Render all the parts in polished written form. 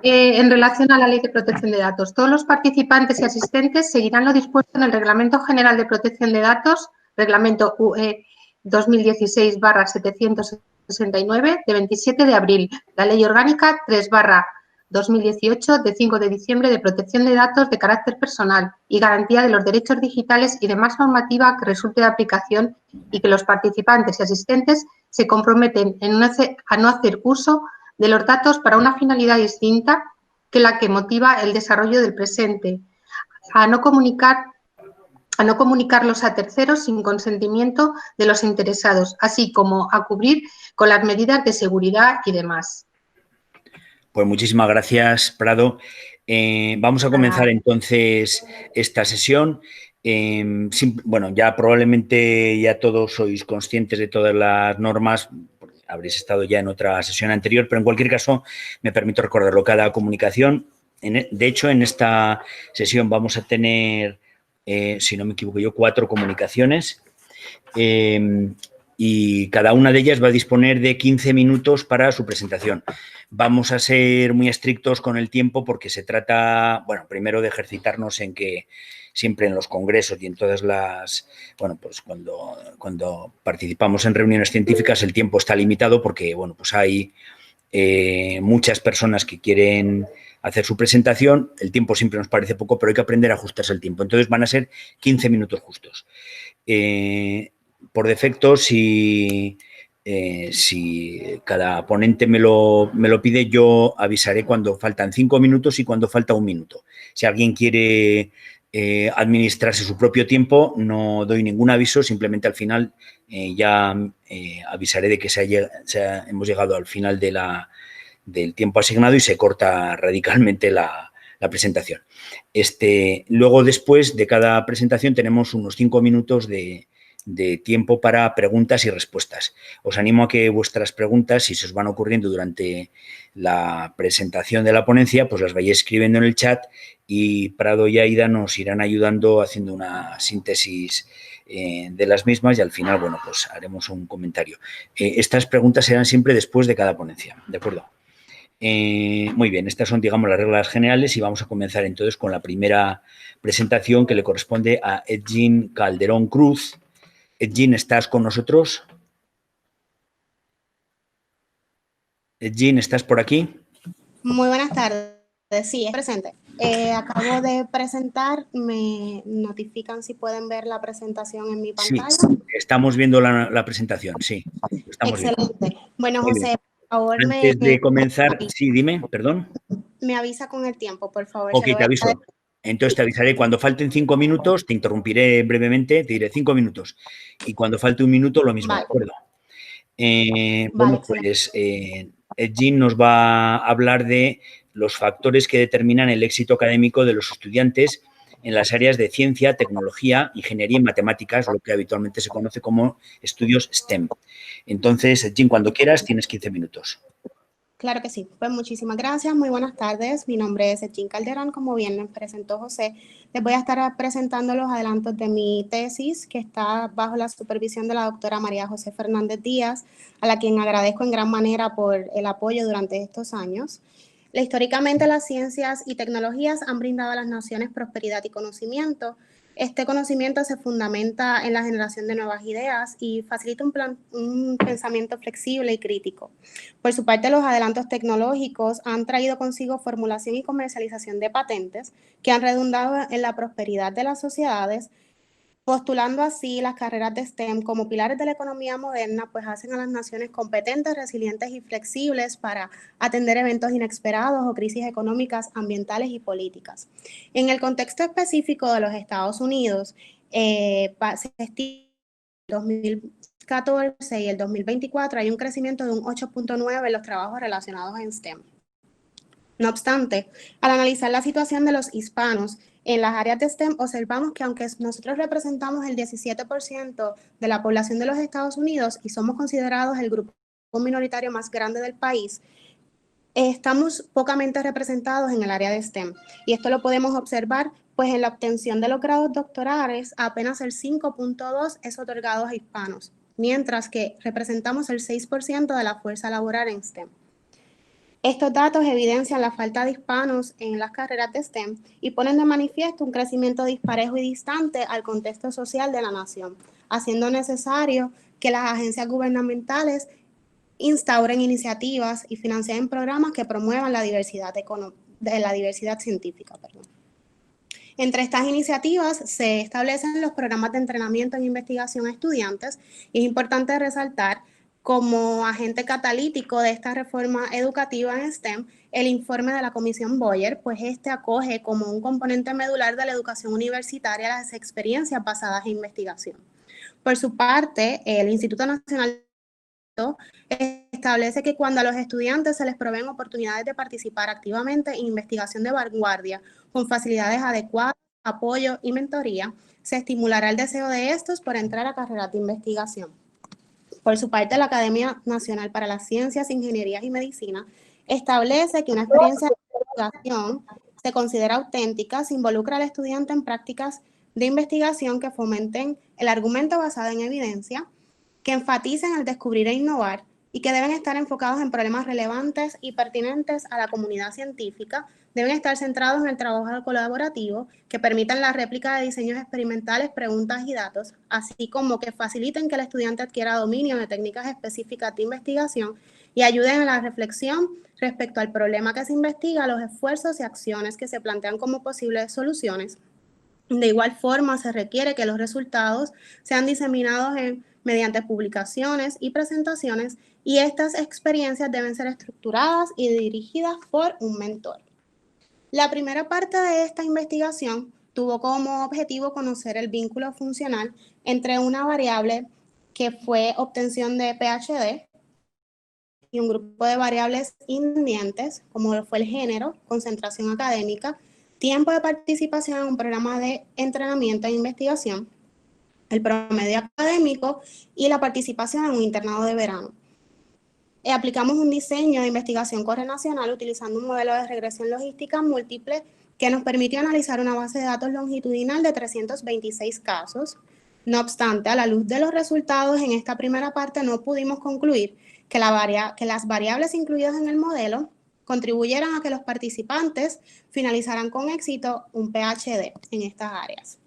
En relación a la Ley de Protección de Datos, todos los participantes y asistentes seguirán lo dispuesto en el Reglamento General de Protección de Datos, Reglamento UE 2016/769, de 27 de abril, la Ley Orgánica 3/2018, de 5 de diciembre, de protección de datos de carácter personal y garantía de los derechos digitales y demás normativa que resulte de aplicación, y que los participantes y asistentes se comprometen a no hacer uso de los datos para una finalidad distinta que la que motiva el desarrollo del presente, a no comunicarlos a terceros sin consentimiento de los interesados, así como a cubrir con las medidas de seguridad y demás. Pues muchísimas gracias, Prado. Vamos a comenzar entonces esta sesión. Bueno, ya probablemente ya todos sois conscientes de todas las normas, habréis estado ya en otra sesión anterior, pero en cualquier caso me permito recordarlo. Cada comunicación, de hecho, en esta sesión vamos a tener, si no me equivoco yo, 4 comunicaciones y cada una de ellas va a disponer de 15 minutos para su presentación. Vamos a ser muy estrictos con el tiempo porque se trata, bueno, primero de ejercitarnos en que siempre en los congresos y en todas las, bueno, pues cuando participamos en reuniones científicas el tiempo está limitado porque, bueno, pues hay muchas personas que quieren hacer su presentación, el tiempo siempre nos parece poco, pero hay que aprender a ajustarse el tiempo. Entonces van a ser 15 minutos justos. Por defecto, si cada ponente me lo pide, yo avisaré cuando faltan 5 minutos y cuando falta 1 minuto. Si alguien quiere administrarse su propio tiempo, no doy ningún aviso, simplemente al final ya avisaré de que hemos llegado al final del tiempo asignado y se corta radicalmente la presentación. Luego, después de cada presentación, tenemos unos 5 minutos de tiempo para preguntas y respuestas. Os animo a que vuestras preguntas, si se os van ocurriendo durante la presentación de la ponencia, pues las vayáis escribiendo en el chat y Prado y Aida nos irán ayudando haciendo una síntesis de las mismas y al final, bueno, pues haremos un comentario. Estas preguntas serán siempre después de cada ponencia, ¿de acuerdo? Muy bien, estas son, digamos, las reglas generales y vamos a comenzar entonces con la primera presentación que le corresponde a Edgin Calderón Cruz. Edgin, ¿estás con nosotros? Edgin, ¿estás por aquí? Muy buenas tardes, sí, es presente. Acabo de presentar, me notifican si pueden ver la presentación en mi pantalla. Sí, estamos viendo la presentación, sí. Excelente. Viendo. Bueno, José, por favor, antes de comenzar, sí, dime, perdón. Me avisa con el tiempo, por favor. Ok, te aviso. Entonces te avisaré cuando falten 5 minutos, te interrumpiré brevemente, te diré 5 minutos. Y cuando falte 1 minuto, lo mismo, ¿de acuerdo? Bueno, pues Edgin nos va a hablar de los factores que determinan el éxito académico de los estudiantes en las áreas de ciencia, tecnología, ingeniería y matemáticas, lo que habitualmente se conoce como estudios STEM. Entonces, Edgin, cuando quieras, tienes 15 minutos. Claro que sí. Pues muchísimas gracias. Muy buenas tardes. Mi nombre es Edgin Calderón. Como bien me presentó José, les voy a estar presentando los adelantos de mi tesis, que está bajo la supervisión de la doctora María José Fernández Díaz, a la quien agradezco en gran manera por el apoyo durante estos años. Históricamente, las ciencias y tecnologías han brindado a las naciones prosperidad y conocimiento. Este conocimiento se fundamenta en la generación de nuevas ideas y facilita un pensamiento flexible y crítico. Por su parte, los adelantos tecnológicos han traído consigo formulación y comercialización de patentes que han redundado en la prosperidad de las sociedades, postulando así las carreras de STEM como pilares de la economía moderna, pues hacen a las naciones competentes, resilientes y flexibles para atender eventos inesperados o crisis económicas, ambientales y políticas. En el contexto específico de los Estados Unidos, se estima en el 2014 y el 2024 hay un crecimiento de un 8.9 en los trabajos relacionados en STEM. No obstante, al analizar la situación de los hispanos en las áreas de STEM, observamos que aunque nosotros representamos el 17% de la población de los Estados Unidos y somos considerados el grupo minoritario más grande del país, estamos pocamente representados en el área de STEM. Y esto lo podemos observar pues en la obtención de los grados doctorales, apenas el 5.2 es otorgado a hispanos, mientras que representamos el 6% de la fuerza laboral en STEM. Estos datos evidencian la falta de hispanos en las carreras de STEM y ponen de manifiesto un crecimiento disparejo y distante al contexto social de la nación, haciendo necesario que las agencias gubernamentales instauren iniciativas y financien programas que promuevan la diversidad científica. Entre estas iniciativas se establecen los programas de entrenamiento en investigación a estudiantes y es importante resaltar como agente catalítico de esta reforma educativa en STEM el informe de la Comisión Boyer, pues este acoge como un componente medular de la educación universitaria las experiencias basadas en investigación. Por su parte, el Instituto Nacional establece que cuando a los estudiantes se les proveen oportunidades de participar activamente en investigación de vanguardia con facilidades adecuadas, apoyo y mentoría, se estimulará el deseo de estos por entrar a carreras de investigación. Por su parte, la Academia Nacional para las Ciencias, Ingenierías y Medicina establece que una experiencia de investigación se considera auténtica si involucra al estudiante en prácticas de investigación que fomenten el argumento basado en evidencia, que enfaticen el descubrir e innovar y que deben estar enfocados en problemas relevantes y pertinentes a la comunidad científica, deben estar centrados en el trabajo colaborativo, que permitan la réplica de diseños experimentales, preguntas y datos, así como que faciliten que el estudiante adquiera dominio de técnicas específicas de investigación y ayuden a la reflexión respecto al problema que se investiga, los esfuerzos y acciones que se plantean como posibles soluciones. De igual forma, se requiere que los resultados sean diseminados mediante publicaciones y presentaciones y estas experiencias deben ser estructuradas y dirigidas por un mentor. La primera parte de esta investigación tuvo como objetivo conocer el vínculo funcional entre una variable que fue obtención de PhD y un grupo de variables independientes, como fue el género, concentración académica, tiempo de participación en un programa de entrenamiento e investigación, el promedio académico y la participación en un internado de verano. Aplicamos un diseño de investigación correlacional utilizando un modelo de regresión logística múltiple que nos permitió analizar una base de datos longitudinal de 326 casos. No obstante, a la luz de los resultados en esta primera parte no pudimos concluir que las variables incluidas en el modelo contribuyeran a que los participantes finalizaran con éxito un PhD en estas áreas.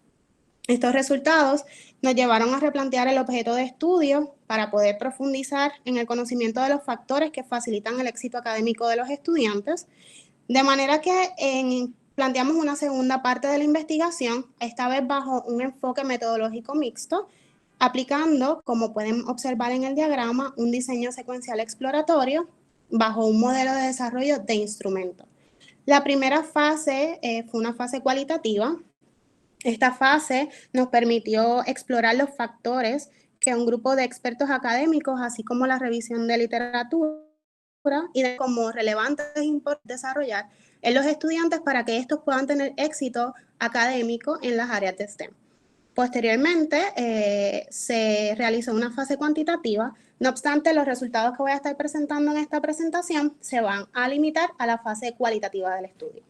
Estos resultados nos llevaron a replantear el objeto de estudio para poder profundizar en el conocimiento de los factores que facilitan el éxito académico de los estudiantes, de manera que planteamos una segunda parte de la investigación, esta vez bajo un enfoque metodológico mixto, aplicando, como pueden observar en el diagrama, un diseño secuencial exploratorio bajo un modelo de desarrollo de instrumentos. La primera fase fue una fase cualitativa. Esta fase nos permitió explorar los factores que un grupo de expertos académicos, así como la revisión de literatura y de como relevantes desarrollar en los estudiantes para que estos puedan tener éxito académico en las áreas de STEM. Posteriormente, se realizó una fase cuantitativa. No obstante, los resultados que voy a estar presentando en esta presentación se van a limitar a la fase cualitativa del estudio.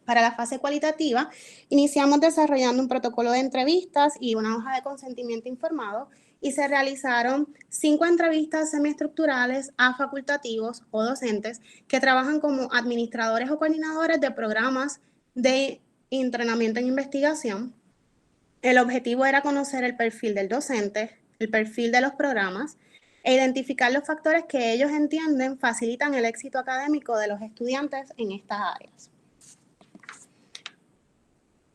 Para la fase cualitativa, iniciamos desarrollando un protocolo de entrevistas y una hoja de consentimiento informado y se realizaron 5 entrevistas semiestructurales a facultativos o docentes que trabajan como administradores o coordinadores de programas de entrenamiento en investigación. El objetivo era conocer el perfil del docente, el perfil de los programas e identificar los factores que ellos entienden facilitan el éxito académico de los estudiantes en estas áreas.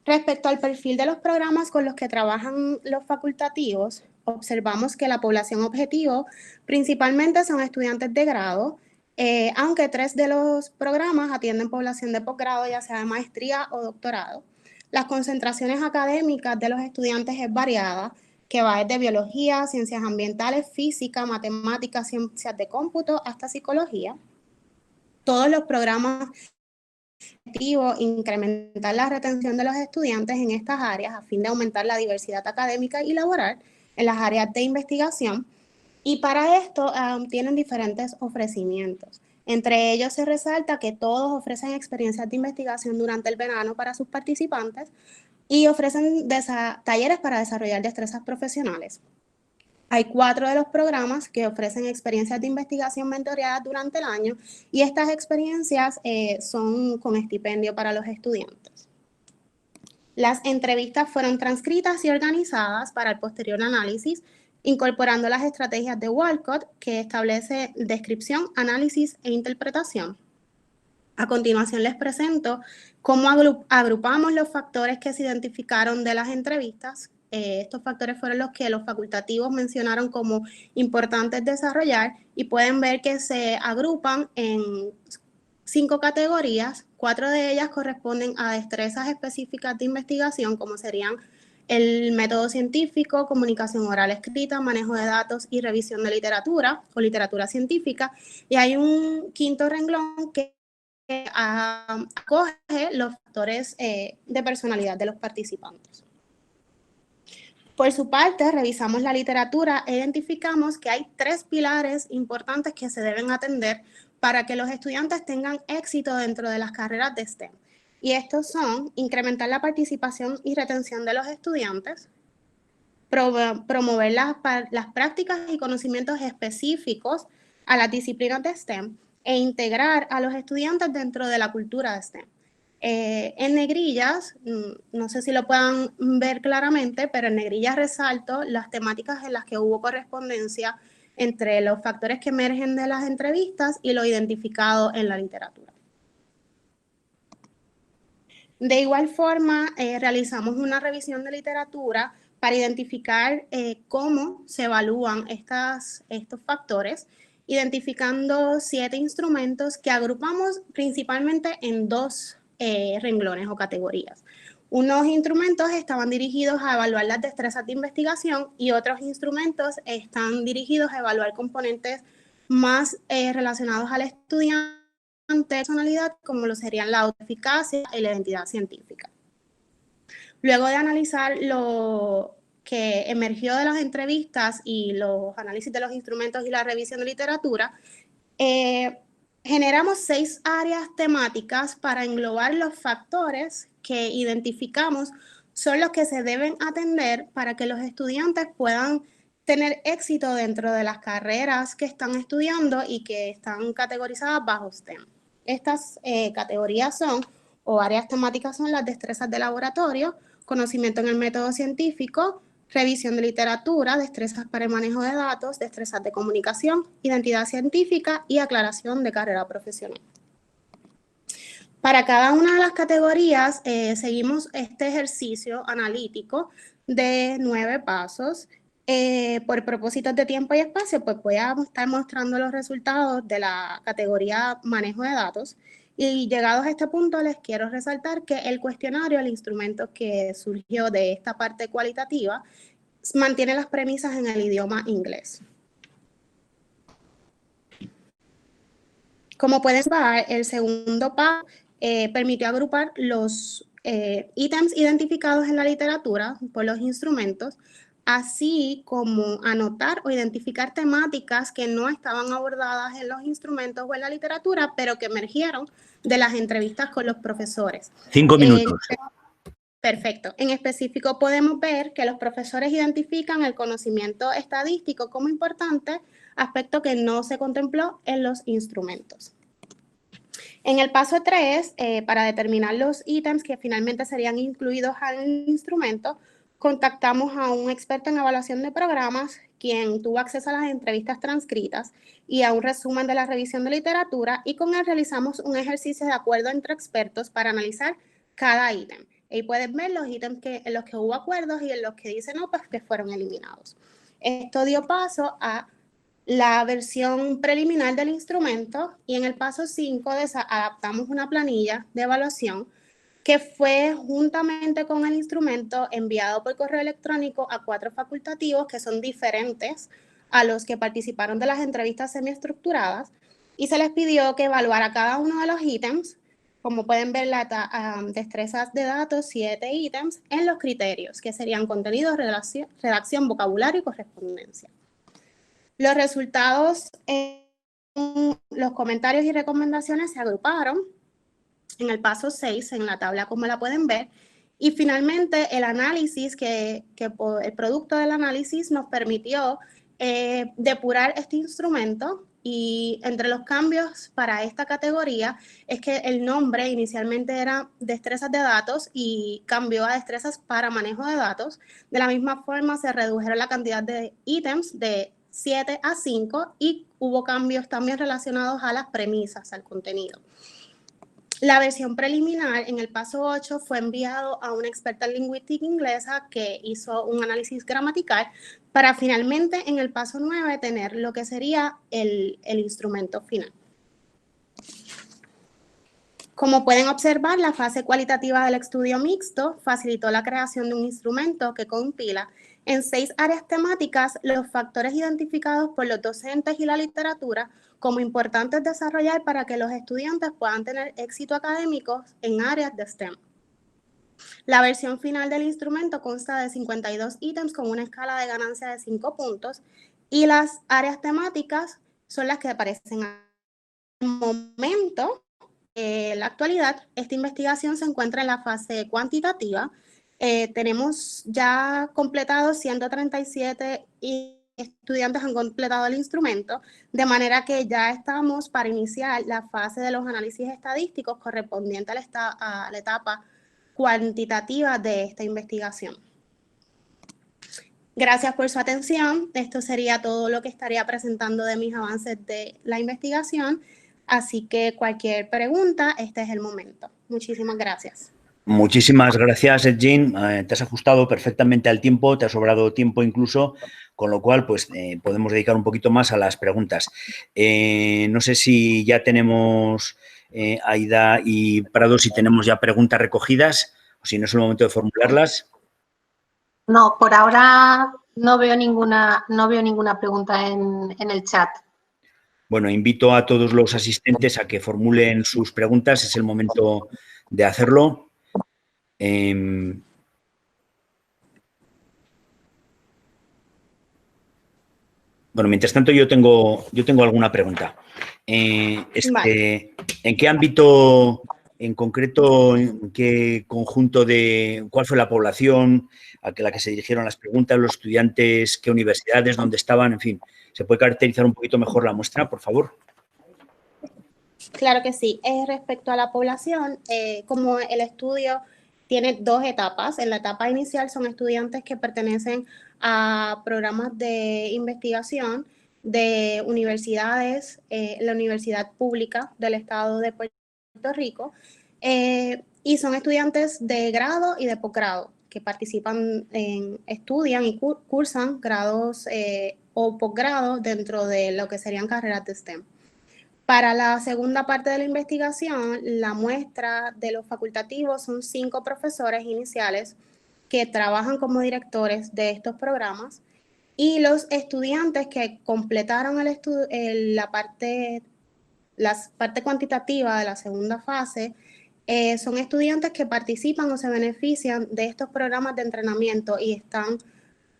Respecto al perfil de los programas con los que trabajan los facultativos, observamos que la población objetivo principalmente son estudiantes de grado, aunque 3 de los programas atienden población de posgrado, ya sea de maestría o doctorado. Las concentraciones académicas de los estudiantes es variada, que va desde biología, ciencias ambientales, física, matemáticas, ciencias de cómputo, hasta psicología. Todos los programas incrementar la retención de los estudiantes en estas áreas a fin de aumentar la diversidad académica y laboral en las áreas de investigación. Y para esto tienen diferentes ofrecimientos. Entre ellos se resalta que todos ofrecen experiencias de investigación durante el verano para sus participantes y ofrecen talleres para desarrollar destrezas profesionales. Hay 4 de los programas que ofrecen experiencias de investigación mentoreadas durante el año y estas experiencias son con estipendio para los estudiantes. Las entrevistas fueron transcritas y organizadas para el posterior análisis, incorporando las estrategias de Walcott, que establece descripción, análisis e interpretación. A continuación les presento cómo agrupamos los factores que se identificaron de las entrevistas. Estos factores fueron los que los facultativos mencionaron como importantes desarrollar y pueden ver que se agrupan en 5 categorías. 4 de ellas corresponden a destrezas específicas de investigación, como serían el método científico, comunicación oral escrita, manejo de datos y revisión de literatura o literatura científica. Y hay un 5º renglón que acoge los factores de personalidad de los participantes. Por su parte, revisamos la literatura e identificamos que hay 3 pilares importantes que se deben atender para que los estudiantes tengan éxito dentro de las carreras de STEM. Y estos son incrementar la participación y retención de los estudiantes, promover las prácticas y conocimientos específicos a las disciplinas de STEM e integrar a los estudiantes dentro de la cultura de STEM. En negrillas, no sé si lo puedan ver claramente, pero en negrillas resalto las temáticas en las que hubo correspondencia entre los factores que emergen de las entrevistas y lo identificado en la literatura. De igual forma, realizamos una revisión de literatura para identificar cómo se evalúan estos factores, identificando 7 instrumentos que agrupamos principalmente en 2 renglones o categorías. Unos instrumentos estaban dirigidos a evaluar las destrezas de investigación y otros instrumentos están dirigidos a evaluar componentes más relacionados al estudiante, personalidad, como lo serían la autoeficacia y la identidad científica. Luego de analizar lo que emergió de las entrevistas y los análisis de los instrumentos y la revisión de literatura, generamos 6 áreas temáticas para englobar los factores que identificamos son los que se deben atender para que los estudiantes puedan tener éxito dentro de las carreras que están estudiando y que están categorizadas bajo STEM. Estas categorías o áreas temáticas son las destrezas de laboratorio, conocimiento en el método científico, revisión de literatura, destrezas para el manejo de datos, destrezas de comunicación, identidad científica y aclaración de carrera profesional. Para cada una de las categorías seguimos este ejercicio analítico de 9 pasos. Por propósitos de tiempo y espacio, pues voy a estar mostrando los resultados de la categoría manejo de datos. Y llegados a este punto, les quiero resaltar que el cuestionario, el instrumento que surgió de esta parte cualitativa, mantiene las premisas en el idioma inglés. Como pueden ver, el segundo paso permitió agrupar los ítems identificados en la literatura por los instrumentos, así como anotar o identificar temáticas que no estaban abordadas en los instrumentos o en la literatura, pero que emergieron de las entrevistas con los profesores. 5 minutos. Perfecto. En específico, podemos ver que los profesores identifican el conocimiento estadístico como importante, aspecto que no se contempló en los instrumentos. En el paso 3, para determinar los ítems que finalmente serían incluidos al instrumento, contactamos a un experto en evaluación de programas, quien tuvo acceso a las entrevistas transcritas y a un resumen de la revisión de literatura, y con él realizamos un ejercicio de acuerdo entre expertos para analizar cada ítem. Ahí pueden ver los ítems en los que hubo acuerdos y en los que dicen no, pues que fueron eliminados. Esto dio paso a la versión preliminar del instrumento y en el paso 5 adaptamos una planilla de evaluación que fue juntamente con el instrumento enviado por correo electrónico a 4 facultativos que son diferentes a los que participaron de las entrevistas semiestructuradas y se les pidió que evaluara cada uno de los ítems. Como pueden ver, destrezas de datos, 7 ítems en los criterios, que serían contenido, redacción, vocabulario y correspondencia. Los resultados, los comentarios y recomendaciones se agruparon en el paso 6, en la tabla como la pueden ver, y finalmente el análisis, el producto del análisis nos permitió depurar este instrumento, y entre los cambios para esta categoría es que el nombre inicialmente era destrezas de datos y cambió a destrezas para manejo de datos. De la misma forma se redujeron la cantidad de ítems de 7 a 5 y hubo cambios también relacionados a las premisas, al contenido. La versión preliminar en el paso 8 fue enviado a una experta en lingüística inglesa que hizo un análisis gramatical para finalmente en el paso 9 tener lo que sería el instrumento final. Como pueden observar, la fase cualitativa del estudio mixto facilitó la creación de un instrumento que compila en 6 áreas temáticas los factores identificados por los docentes y la literatura como importantes desarrollar para que los estudiantes puedan tener éxito académico en áreas de STEM. La versión final del instrumento consta de 52 ítems con una escala de ganancia de 5 puntos y las áreas temáticas son las que aparecen al momento. En la actualidad, esta investigación se encuentra en la fase cuantitativa. Tenemos ya completado 137 y estudiantes han completado el instrumento, de manera que ya estamos para iniciar la fase de los análisis estadísticos correspondiente a la etapa cuantitativa de esta investigación. Gracias por su atención. Esto sería todo lo que estaría presentando de mis avances de la investigación. Así que cualquier pregunta, este es el momento. Muchísimas gracias. Muchísimas gracias, Jean. Te has ajustado perfectamente al tiempo, te ha sobrado tiempo incluso, con lo cual pues podemos dedicar un poquito más a las preguntas. No sé si ya tenemos, Aida y Prado, si tenemos ya preguntas recogidas o si no es el momento de formularlas. No, por ahora no veo ninguna pregunta en el chat. Bueno, invito a todos los asistentes a que formulen sus preguntas. Es el momento de hacerlo. Bueno, mientras tanto yo tengo alguna pregunta. Vale. ¿En qué ámbito, en concreto, en qué conjunto cuál fue la población a la que se dirigieron las preguntas, los estudiantes, qué universidades, dónde estaban, en fin? ¿Se puede caracterizar un poquito mejor la muestra, por favor? Claro que sí. Respecto a la población, como el estudio tiene 2 etapas, en la etapa inicial son estudiantes que pertenecen a programas de investigación de universidades, la Universidad Pública del Estado de Puerto Rico, y son estudiantes de grado y de posgrado que participan, estudian y cursan grados o posgrados dentro de lo que serían carreras de STEM. Para la segunda parte de la investigación, la muestra de los facultativos son 5 profesores iniciales que trabajan como directores de estos programas y los estudiantes que completaron la parte cuantitativa de la segunda fase son estudiantes que participan o se benefician de estos programas de entrenamiento y están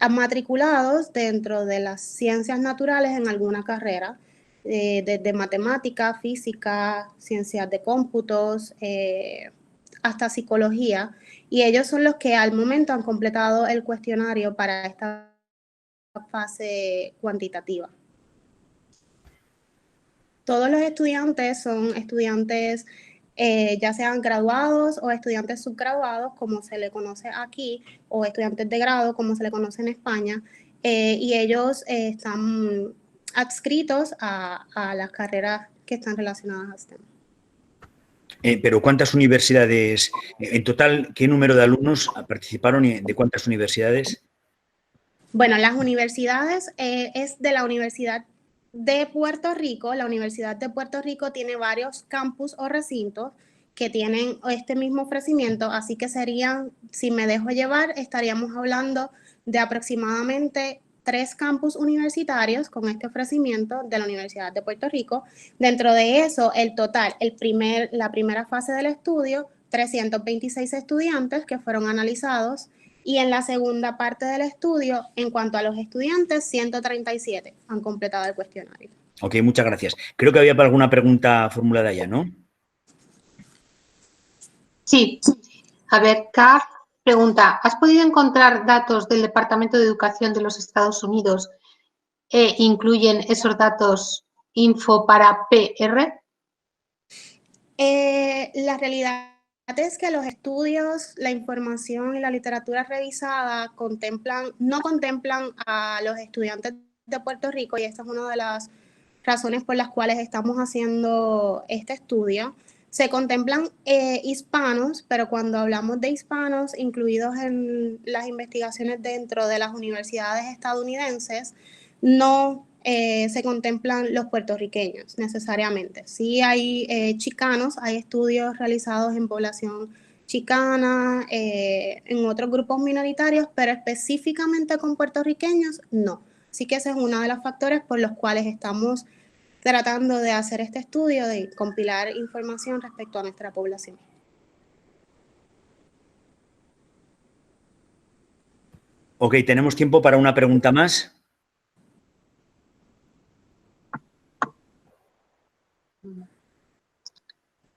matriculados dentro de las ciencias naturales en alguna carrera, desde matemática, física, ciencias de cómputos, hasta psicología, y ellos son los que al momento han completado el cuestionario para esta fase cuantitativa. Todos los estudiantes son estudiantes ya sean graduados o estudiantes subgraduados, como se le conoce aquí, o estudiantes de grado, como se le conoce en España, y ellos están adscritos a las carreras que están relacionadas a STEM. Pero ¿cuántas universidades, en total, qué número de alumnos participaron y de cuántas universidades? Bueno, las universidades es de la Universidad de Puerto Rico. La Universidad de Puerto Rico tiene varios campus o recintos que tienen este mismo ofrecimiento, así que serían, si me dejo llevar, estaríamos hablando de aproximadamente 3 campus universitarios con este ofrecimiento de la Universidad de Puerto Rico. Dentro de eso, el total, la primera fase del estudio, 326 estudiantes que fueron analizados, y en la segunda parte del estudio, en cuanto a los estudiantes, 137 han completado el cuestionario. Ok, muchas gracias. Creo que había alguna pregunta formulada ya, ¿no? Sí. A ver, Kaf pregunta, ¿has podido encontrar datos del Departamento de Educación de los Estados Unidos incluyen esos datos info para PR? La realidad es que los estudios, la información y la literatura revisada no contemplan a los estudiantes de Puerto Rico, y esta es una de las razones por las cuales estamos haciendo este estudio. Se contemplan hispanos, pero cuando hablamos de hispanos incluidos en las investigaciones dentro de las universidades estadounidenses, no se contemplan los puertorriqueños necesariamente. Sí hay chicanos, hay estudios realizados en población chicana, en otros grupos minoritarios, pero específicamente con puertorriqueños, no. Así que ese es uno de los factores por los cuales estamos tratando de hacer este estudio, de compilar información respecto a nuestra población. Ok, tenemos tiempo para una pregunta más.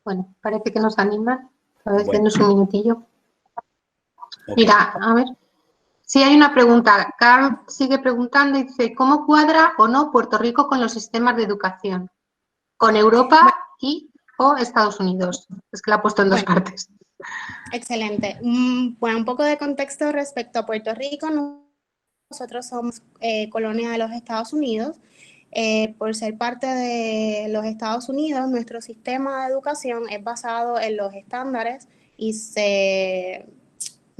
Bueno, parece que nos animan. A ver, Bueno. denos un minutillo. Okay. Mira, a ver. Sí, hay una pregunta. Carl sigue preguntando y dice, ¿cómo cuadra o no Puerto Rico con los sistemas de educación? ¿Con Europa o Estados Unidos? Es que la ha puesto en dos partes. Excelente. Bueno, un poco de contexto respecto a Puerto Rico. Nosotros somos colonia de los Estados Unidos. Por ser parte de los Estados Unidos, nuestro sistema de educación es basado en los estándares y se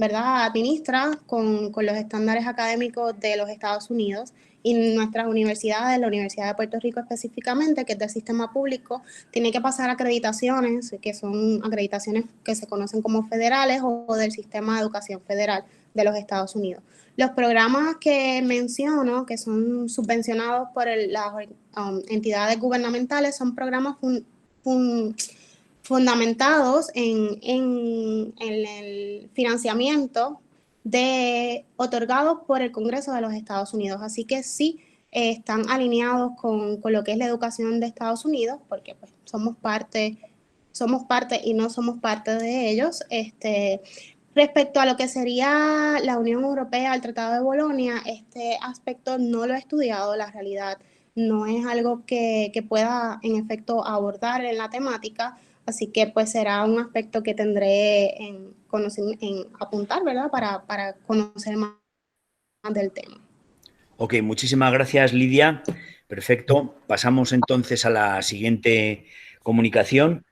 administra con los estándares académicos de los Estados Unidos, y nuestras universidades, la Universidad de Puerto Rico específicamente, que es del sistema público, tiene que pasar acreditaciones, que son acreditaciones que se conocen como federales o del sistema de educación federal de los Estados Unidos. Los programas que menciono, que son subvencionados por las entidades gubernamentales, son programas fundamentados en el financiamiento otorgados por el Congreso de los Estados Unidos. Así que sí, están alineados con lo que es la educación de Estados Unidos, porque pues, somos parte y no somos parte de ellos. Respecto a lo que sería la Unión Europea, el Tratado de Bolonia, este aspecto no lo he estudiado, la realidad no es algo que pueda en efecto abordar en la temática, así que pues será un aspecto que tendré en apuntar, ¿verdad? Para conocer más del tema. Ok, muchísimas gracias, Lidia. Perfecto. Pasamos entonces a la siguiente comunicación,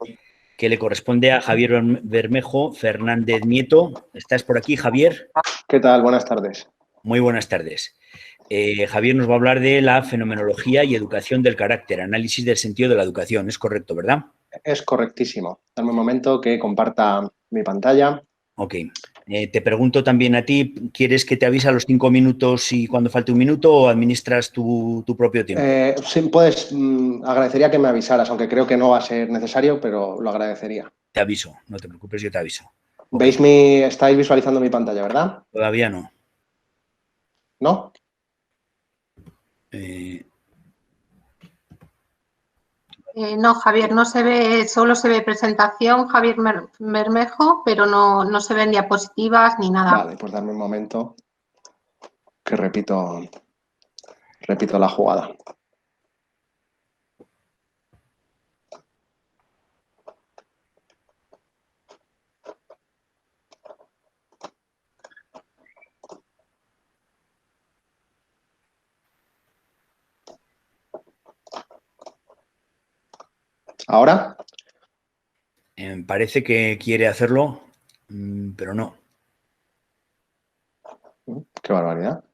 que le corresponde a Javier Bermejo Fernández Nieto. ¿Estás por aquí, Javier? ¿Qué tal? Buenas tardes. Muy buenas tardes. Javier nos va a hablar de la fenomenología y educación del carácter, análisis del sentido de la educación. ¿Es correcto, verdad? Es correctísimo. Dame un momento que comparta mi pantalla. Ok. Te pregunto también a ti, ¿quieres que te avise a los 5 minutos y cuando falte un minuto o administras tu propio tiempo? Sí, puedes, agradecería que me avisaras, aunque creo que no va a ser necesario, pero lo agradecería. Te aviso, no te preocupes, yo te aviso. Okay. Estáis visualizando mi pantalla, ¿verdad? Todavía no. ¿No? No, Javier, no se ve, solo se ve presentación, Javier Bermejo, pero no se ven diapositivas ni nada. Vale, pues dame un momento que repito la jugada. ¿Ahora? Parece que quiere hacerlo, pero no. Qué barbaridad.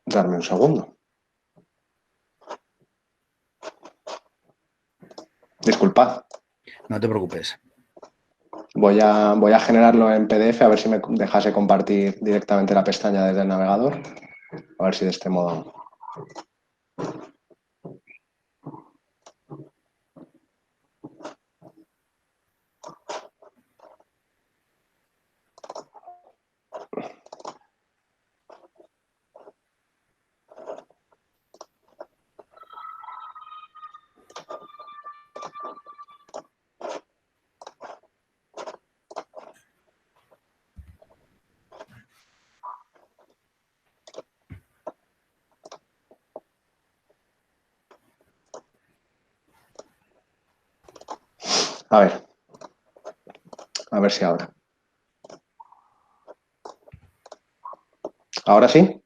Darme un segundo. Disculpad. No te preocupes. Voy a generarlo en PDF, a ver si me dejase compartir directamente la pestaña desde el navegador. A ver si de este modo... A ver si ahora. ¿Ahora sí?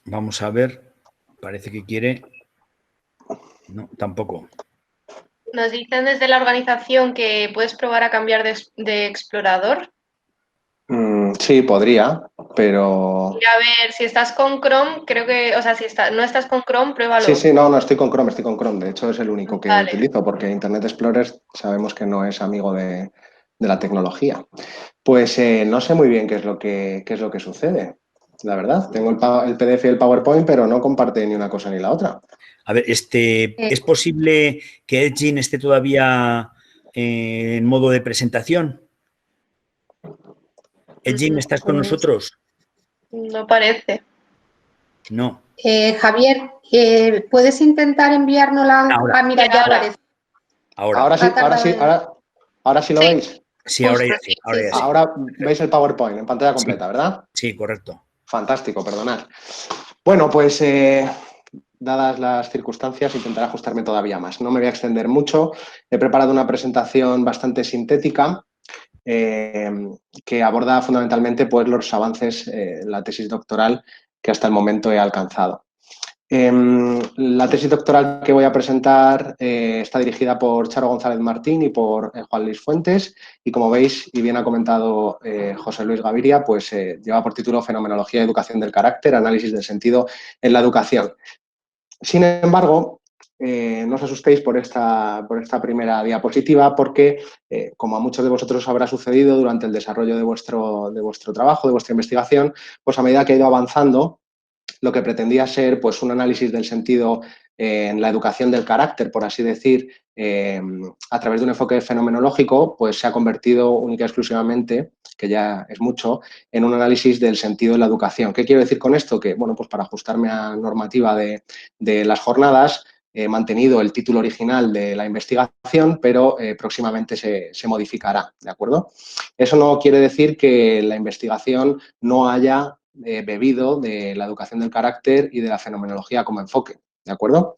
Vamos a ver. Parece que quiere. No, tampoco. Nos dicen desde la organización que puedes probar a cambiar de explorador. Sí, podría, pero... Y a ver, si estás con Chrome, creo que, o sea, si no estás con Chrome, pruébalo. Sí, no, estoy con Chrome, De hecho, es el único que Vale. utilizo porque Internet Explorer sabemos que no es amigo de la tecnología. Pues no sé muy bien qué es lo que sucede, la verdad. Tengo el PDF y el PowerPoint, pero no comparte ni una cosa ni la otra. A ver, ¿es posible que Edgin esté todavía en modo de presentación? Edgin, ¿estás con nosotros? No parece. No. Javier, ¿puedes intentar enviárnosla? Ahora. Ah, mira, ya aparece. Ahora sí lo veis. Sí, ahora ya sí. Ahora ya sí. Ahora veis el PowerPoint en pantalla completa, ¿verdad? Sí, correcto. Fantástico, perdonad. Bueno, pues dadas las circunstancias, intentaré ajustarme todavía más. No me voy a extender mucho. He preparado una presentación bastante sintética que aborda fundamentalmente pues, los avances en la tesis doctoral que hasta el momento he alcanzado. La tesis doctoral que voy a presentar está dirigida por Charo González Martín y por Juan Luis Fuentes y, como veis y bien ha comentado José Luis Gaviria, pues lleva por título Fenomenología y Educación del Carácter, análisis del sentido en la educación. Sin embargo, no os asustéis por esta primera diapositiva porque, como a muchos de vosotros habrá sucedido durante el desarrollo de vuestro trabajo, de vuestra investigación, pues a medida que ha ido avanzando, lo que pretendía ser pues, un análisis del sentido en la educación del carácter, por así decir, a través de un enfoque fenomenológico, pues se ha convertido única y exclusivamente, que ya es mucho, en un análisis del sentido en la educación. ¿Qué quiero decir con esto? Que, bueno, pues para ajustarme a normativa de las jornadas, he mantenido el título original de la investigación, pero próximamente se modificará, ¿de acuerdo? Eso no quiere decir que la investigación no haya bebido de la educación del carácter y de la fenomenología como enfoque, ¿de acuerdo?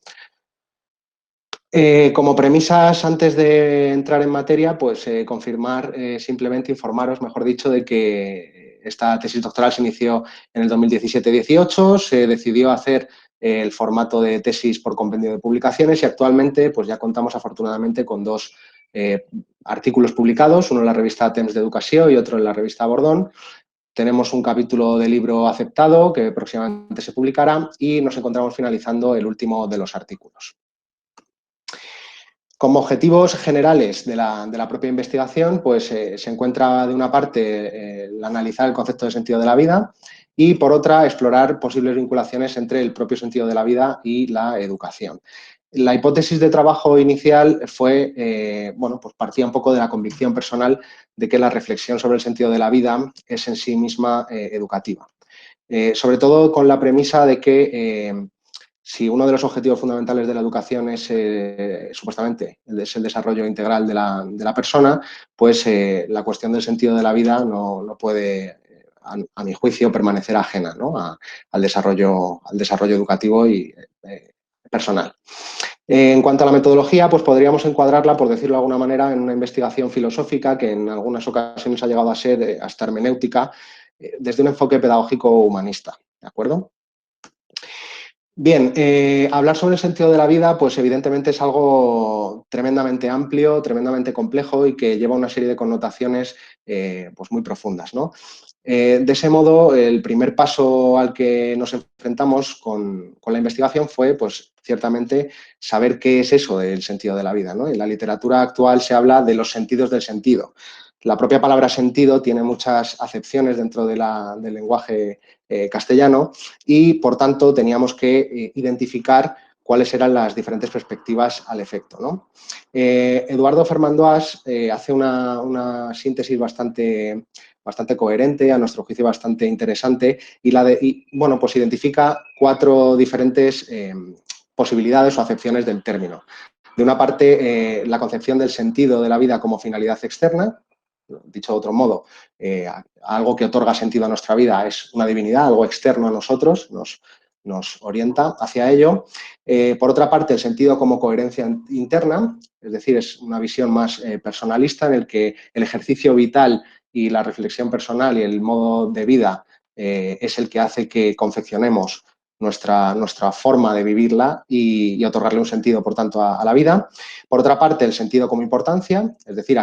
Como premisas, antes de entrar en materia, pues confirmar, simplemente informaros, mejor dicho, de que esta tesis doctoral se inició en el 2017-18, se decidió hacer el formato de tesis por compendio de publicaciones y actualmente pues ya contamos afortunadamente con dos artículos publicados, uno en la revista Temps d'Educació y otro en la revista Bordón. Tenemos un capítulo de libro aceptado que próximamente se publicará y nos encontramos finalizando el último de los artículos. Como objetivos generales de la propia investigación, pues se encuentra de una parte el analizar el concepto de sentido de la vida y por otra explorar posibles vinculaciones entre el propio sentido de la vida y la educación. La hipótesis de trabajo inicial fue, bueno, pues partía un poco de la convicción personal de que la reflexión sobre el sentido de la vida es en sí misma educativa. Sobre todo con la premisa de que si uno de los objetivos fundamentales de la educación es supuestamente es el desarrollo integral de la persona, pues la cuestión del sentido de la vida no puede, a mi juicio, permanecer ajena, ¿no? al desarrollo educativo y personal. En cuanto a la metodología, pues podríamos encuadrarla, por decirlo de alguna manera, en una investigación filosófica que en algunas ocasiones ha llegado a ser hasta hermenéutica, desde un enfoque pedagógico humanista, ¿de acuerdo? Bien, hablar sobre el sentido de la vida, pues evidentemente es algo tremendamente amplio, tremendamente complejo y que lleva una serie de connotaciones pues muy profundas, ¿no? De ese modo, el primer paso al que nos enfrentamos con la investigación fue, pues, ciertamente, saber qué es eso del sentido de la vida, ¿no? En la literatura actual se habla de los sentidos del sentido. La propia palabra sentido tiene muchas acepciones dentro del lenguaje castellano y, por tanto, teníamos que identificar cuáles eran las diferentes perspectivas al efecto, ¿no? Eduardo Fermandoás hace una síntesis bastante coherente, a nuestro juicio bastante interesante, y bueno, pues identifica 4 diferentes posibilidades o acepciones del término. De una parte, la concepción del sentido de la vida como finalidad externa. Dicho de otro modo, algo que otorga sentido a nuestra vida es una divinidad, algo externo a nosotros, nos nos orienta hacia ello. Por otra parte, el sentido como coherencia interna, es decir, es una visión más personalista en el que el ejercicio vital y la reflexión personal y el modo de vida es el que hace que confeccionemos nuestra forma de vivirla y otorgarle un sentido, por tanto, a la vida. Por otra parte, el sentido como importancia, es decir,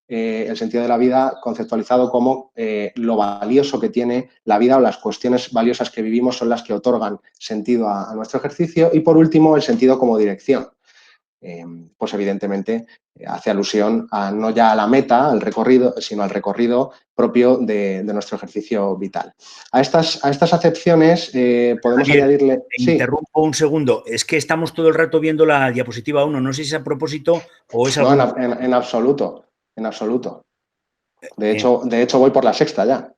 el sentido de la vida conceptualizado como lo valioso que tiene la vida o las cuestiones valiosas que vivimos son las que otorgan sentido a nuestro ejercicio. Y, por último, el sentido como dirección. Pues evidentemente hace alusión no ya a la meta, al recorrido, sino al recorrido propio de nuestro ejercicio vital. A estas acepciones podemos Javier, añadirle... te Sí. interrumpo un segundo. Es que estamos todo el rato viendo la diapositiva 1. No sé si es a propósito o es algo... No, en absoluto, en absoluto. De hecho, voy por la sexta ya.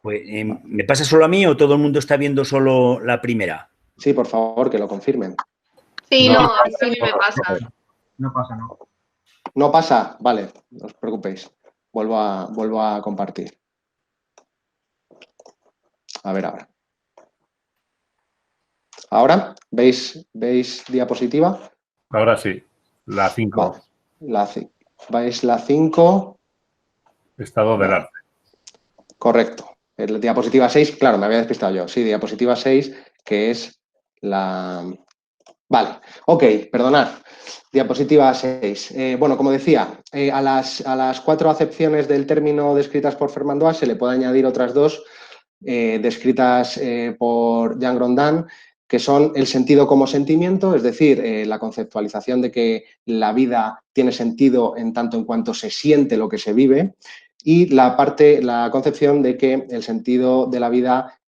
Pues, ¿me pasa solo a mí o todo el mundo está viendo solo la primera? Sí, por favor, que lo confirmen. Sí, No. no, a mí me pasa. No pasa, no. ¿No pasa? Vale, no os preocupéis. Vuelvo a compartir. A ver ahora. ¿Ahora? ¿Veis diapositiva? Ahora sí, la 5. Vale. ¿Veis la 5? Estado del arte. Correcto. La diapositiva 6, claro, me había despistado yo. Sí, diapositiva 6, que es la... Vale, ok, perdonad. Diapositiva 6. Bueno, como decía, a las 4 acepciones del término descritas por Fernand Oix se le puede añadir otras 2 descritas por Jean Grondin, que son el sentido como sentimiento, es decir, la conceptualización de que la vida tiene sentido en tanto en cuanto se siente lo que se vive, y la concepción de que el sentido de la vida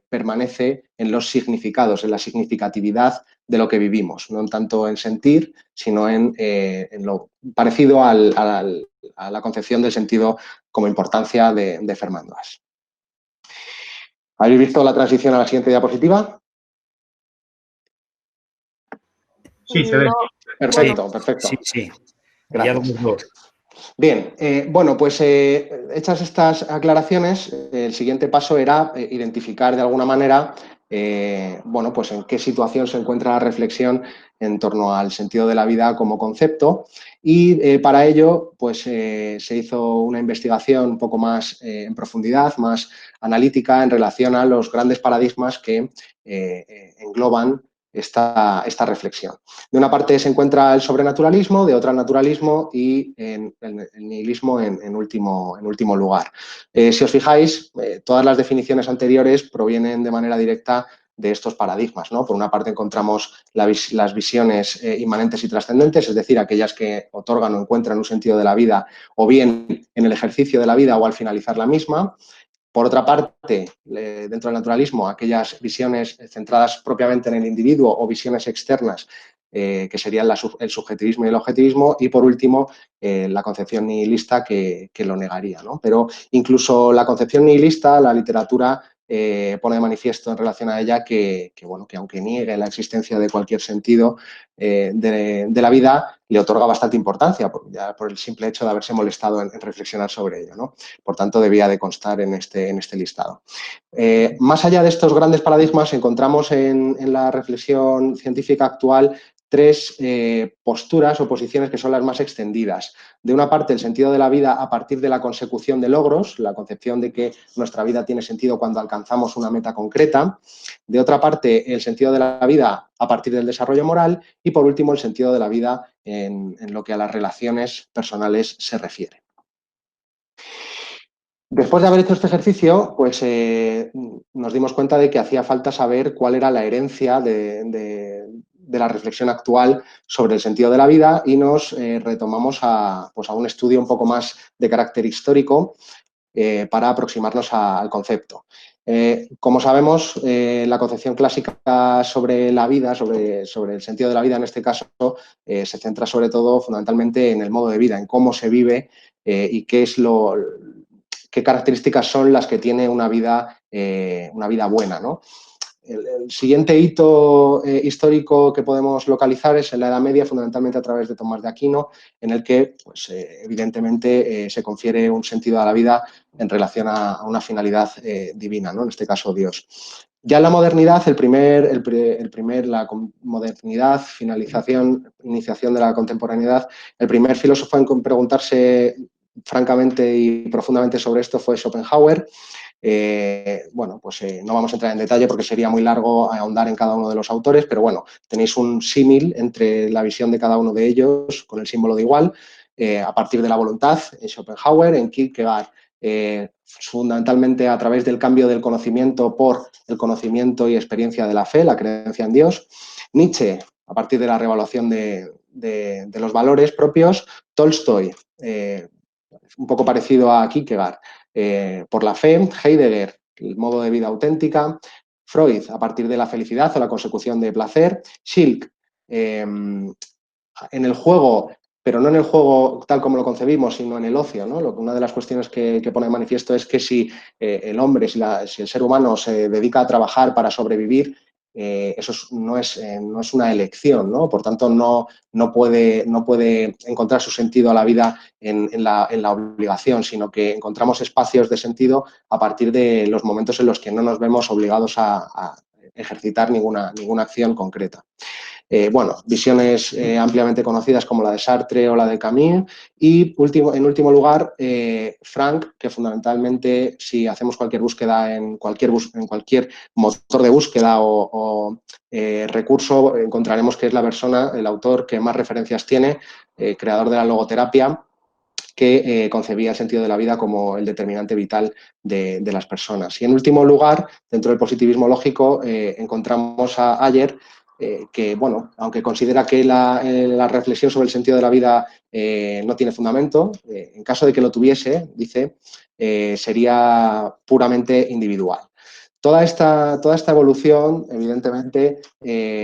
permanece en los significados, en la significatividad de lo que vivimos, no tanto en sentir, sino en lo parecido a la concepción del sentido como importancia de Fernand Oix. ¿Habéis visto la transición a la siguiente diapositiva? Sí, se ve. Perfecto, perfecto. Sí. Gracias. Bien, bueno, pues hechas estas aclaraciones, el siguiente paso era identificar de alguna manera, bueno, pues en qué situación se encuentra la reflexión en torno al sentido de la vida como concepto, y para ello pues se hizo una investigación un poco más en profundidad, más analítica en relación a los grandes paradigmas que engloban esta reflexión. De una parte se encuentra el sobrenaturalismo, de otra el naturalismo y el nihilismo en último lugar. Si os fijáis, todas las definiciones anteriores provienen de manera directa de estos paradigmas, ¿no? Por una parte encontramos las visiones inmanentes y trascendentes, es decir, aquellas que otorgan o encuentran un sentido de la vida o bien en el ejercicio de la vida o al finalizar la misma. Por otra parte, dentro del naturalismo, aquellas visiones centradas propiamente en el individuo o visiones externas que serían el subjetivismo y el objetivismo, y por último la concepción nihilista que lo negaría, ¿no? Pero incluso la concepción nihilista, la literatura pone de manifiesto en relación a ella que aunque niegue la existencia de cualquier sentido de la vida, le otorga bastante importancia, ya por el simple hecho de haberse molestado en reflexionar sobre ello, ¿no? Por tanto, debía de constar en este listado. Más allá de estos grandes paradigmas, encontramos en la reflexión científica actual 3 posturas o posiciones que son las más extendidas. De una parte, el sentido de la vida a partir de la consecución de logros, la concepción de que nuestra vida tiene sentido cuando alcanzamos una meta concreta. De otra parte, el sentido de la vida a partir del desarrollo moral. Y, por último, el sentido de la vida en lo que a las relaciones personales se refiere. Después de haber hecho este ejercicio, pues nos dimos cuenta de que hacía falta saber cuál era la herencia de la reflexión actual sobre el sentido de la vida, y nos retomamos a un estudio un poco más de carácter histórico para aproximarnos al concepto. Como sabemos, la concepción clásica sobre la vida, sobre el sentido de la vida en este caso, se centra sobre todo fundamentalmente en el modo de vida, en cómo se vive y qué características son las que tiene una vida buena, ¿no? El siguiente hito histórico que podemos localizar es en la Edad Media, fundamentalmente a través de Tomás de Aquino, en el que, pues, evidentemente, se confiere un sentido a la vida en relación a una finalidad divina, ¿no? En este caso, Dios. Ya en la modernidad, la modernidad, iniciación de la contemporaneidad, el primer filósofo en preguntarse francamente y profundamente sobre esto fue Schopenhauer. Bueno, pues no vamos a entrar en detalle porque sería muy largo ahondar en cada uno de los autores, pero bueno, tenéis un símil entre la visión de cada uno de ellos con el símbolo de igual, a partir de la voluntad, en Schopenhauer, en Kierkegaard, fundamentalmente a través del cambio del conocimiento por el conocimiento y experiencia de la fe, la creencia en Dios. Nietzsche, a partir de la revaluación de los valores propios. Tolstoy, un poco parecido a Kierkegaard, por la fe. Heidegger, el modo de vida auténtica. Freud, a partir de la felicidad o la consecución de placer. Schilk, en el juego, pero no en el juego tal como lo concebimos, sino en el ocio, ¿no? Una de las cuestiones que pone de manifiesto es que si el hombre, si el ser humano se dedica a trabajar para sobrevivir, eso no es una elección, ¿no? Por tanto, no puede encontrar su sentido a la vida en la obligación, sino que encontramos espacios de sentido a partir de los momentos en los que no nos vemos obligados a ejercitar ninguna acción concreta. Bueno, visiones ampliamente conocidas como la de Sartre o la de Camus. Y en último lugar, Frank, que fundamentalmente, si hacemos cualquier búsqueda en cualquier motor de búsqueda o recurso, encontraremos que es la persona, el autor que más referencias tiene, creador de la logoterapia, que concebía el sentido de la vida como el determinante vital de las personas. Y en último lugar, dentro del positivismo lógico, encontramos a Ayer, que, bueno, aunque considera que la reflexión sobre el sentido de la vida no tiene fundamento, en caso de que lo tuviese, dice, sería puramente individual. Toda esta evolución, evidentemente,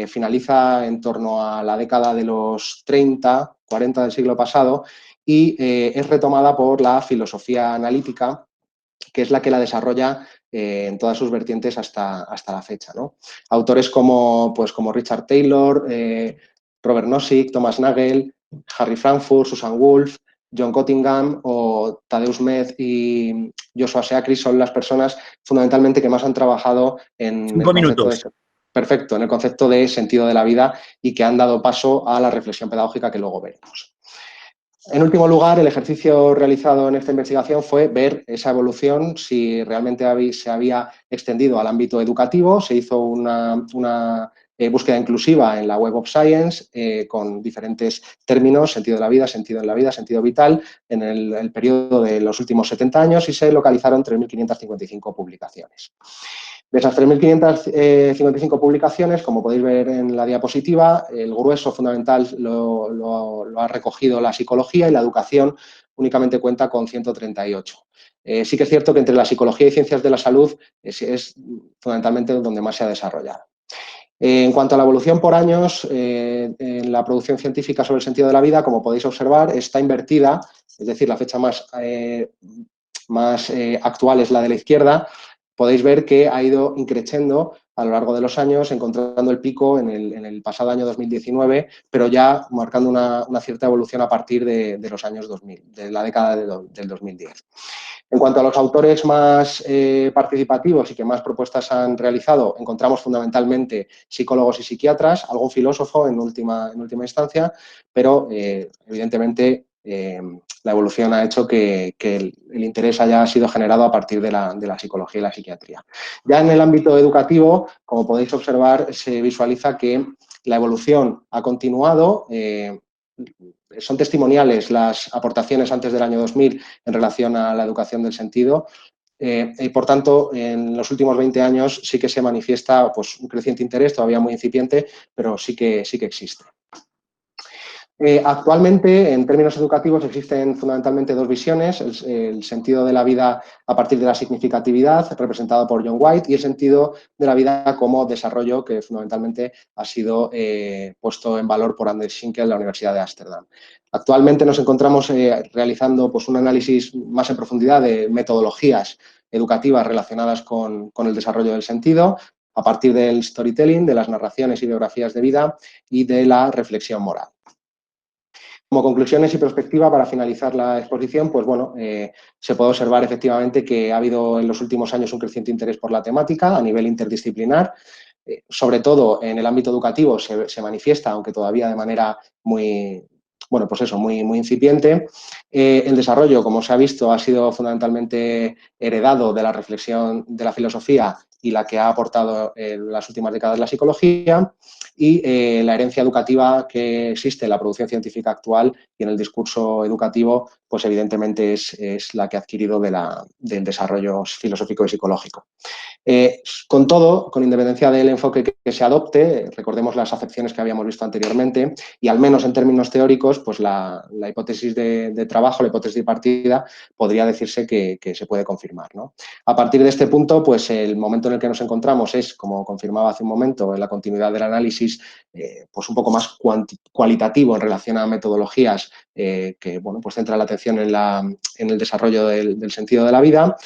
finaliza en torno a la década de los 30, 40 del siglo pasado y es retomada por la filosofía analítica, que es la que la desarrolla en todas sus vertientes hasta la fecha, ¿no? Autores como Richard Taylor, Robert Nozick, Thomas Nagel, Harry Frankfurt, Susan Wolf, John Cottingham o Tadeusz Med y Joshua Seacri son las personas fundamentalmente que más han trabajado en 5 minutos. Perfecto, en el concepto de sentido de la vida y que han dado paso a la reflexión pedagógica que luego veremos. En último lugar, el ejercicio realizado en esta investigación fue ver esa evolución, si realmente se había extendido al ámbito educativo. Se hizo una búsqueda inclusiva en la Web of Science con diferentes términos, sentido de la vida, sentido en la vida, sentido vital, en el periodo de los últimos 70 años y se localizaron 3.555 publicaciones. De esas 3.555 publicaciones, como podéis ver en la diapositiva, el grueso fundamental lo ha recogido la psicología y la educación únicamente cuenta con 138. Sí que es cierto que entre la psicología y ciencias de la salud es fundamentalmente donde más se ha desarrollado. En cuanto a la evolución por años, en la producción científica sobre el sentido de la vida, como podéis observar, está invertida, es decir, la fecha más actual es la de la izquierda. Podéis ver que ha ido increciendo a lo largo de los años, encontrando el pico en el pasado año 2019, pero ya marcando una cierta evolución a partir de los años 2000, de la década del 2010. En cuanto a los autores más participativos y que más propuestas han realizado, encontramos fundamentalmente psicólogos y psiquiatras, algún filósofo en última instancia, pero evidentemente la evolución ha hecho que el interés haya sido generado a partir de la psicología y la psiquiatría. Ya en el ámbito educativo, como podéis observar, se visualiza que la evolución ha continuado. Son testimoniales las aportaciones antes del año 2000 en relación a la educación del sentido. Y por tanto, en los últimos 20 años sí que se manifiesta pues, un creciente interés, todavía muy incipiente, pero sí que existe. Actualmente, en términos educativos, existen fundamentalmente dos visiones, el sentido de la vida a partir de la significatividad, representado por John White, y el sentido de la vida como desarrollo, que fundamentalmente ha sido puesto en valor por Anders Schinkel de la Universidad de Ámsterdam. Actualmente nos encontramos realizando pues, un análisis más en profundidad de metodologías educativas relacionadas con el desarrollo del sentido. a partir del storytelling, de las narraciones y biografías de vida y de la reflexión moral. Como conclusiones y perspectiva, para finalizar la exposición, pues bueno, se puede observar efectivamente que ha habido en los últimos años un creciente interés por la temática a nivel interdisciplinar. Sobre todo en el ámbito educativo se manifiesta, aunque todavía de manera muy, bueno, pues eso, muy incipiente. El desarrollo, como se ha visto, ha sido fundamentalmente heredado de la reflexión de la filosofía y la que ha aportado en las últimas décadas la psicología, y la herencia educativa que existe en la producción científica actual y en el discurso educativo, pues evidentemente es la que ha adquirido del desarrollo filosófico y psicológico. Con todo, con independencia del enfoque que se adopte, recordemos las acepciones que habíamos visto anteriormente, y al menos en términos teóricos, pues la hipótesis de trabajo, la hipótesis de partida, podría decirse que se puede confirmar, ¿no? A partir de este punto, pues el momento en el que nos encontramos es, como confirmaba hace un momento, en la continuidad del análisis, pues un poco más cualitativo en relación a metodologías que, bueno, pues centran la atención en el desarrollo del sentido de la vida.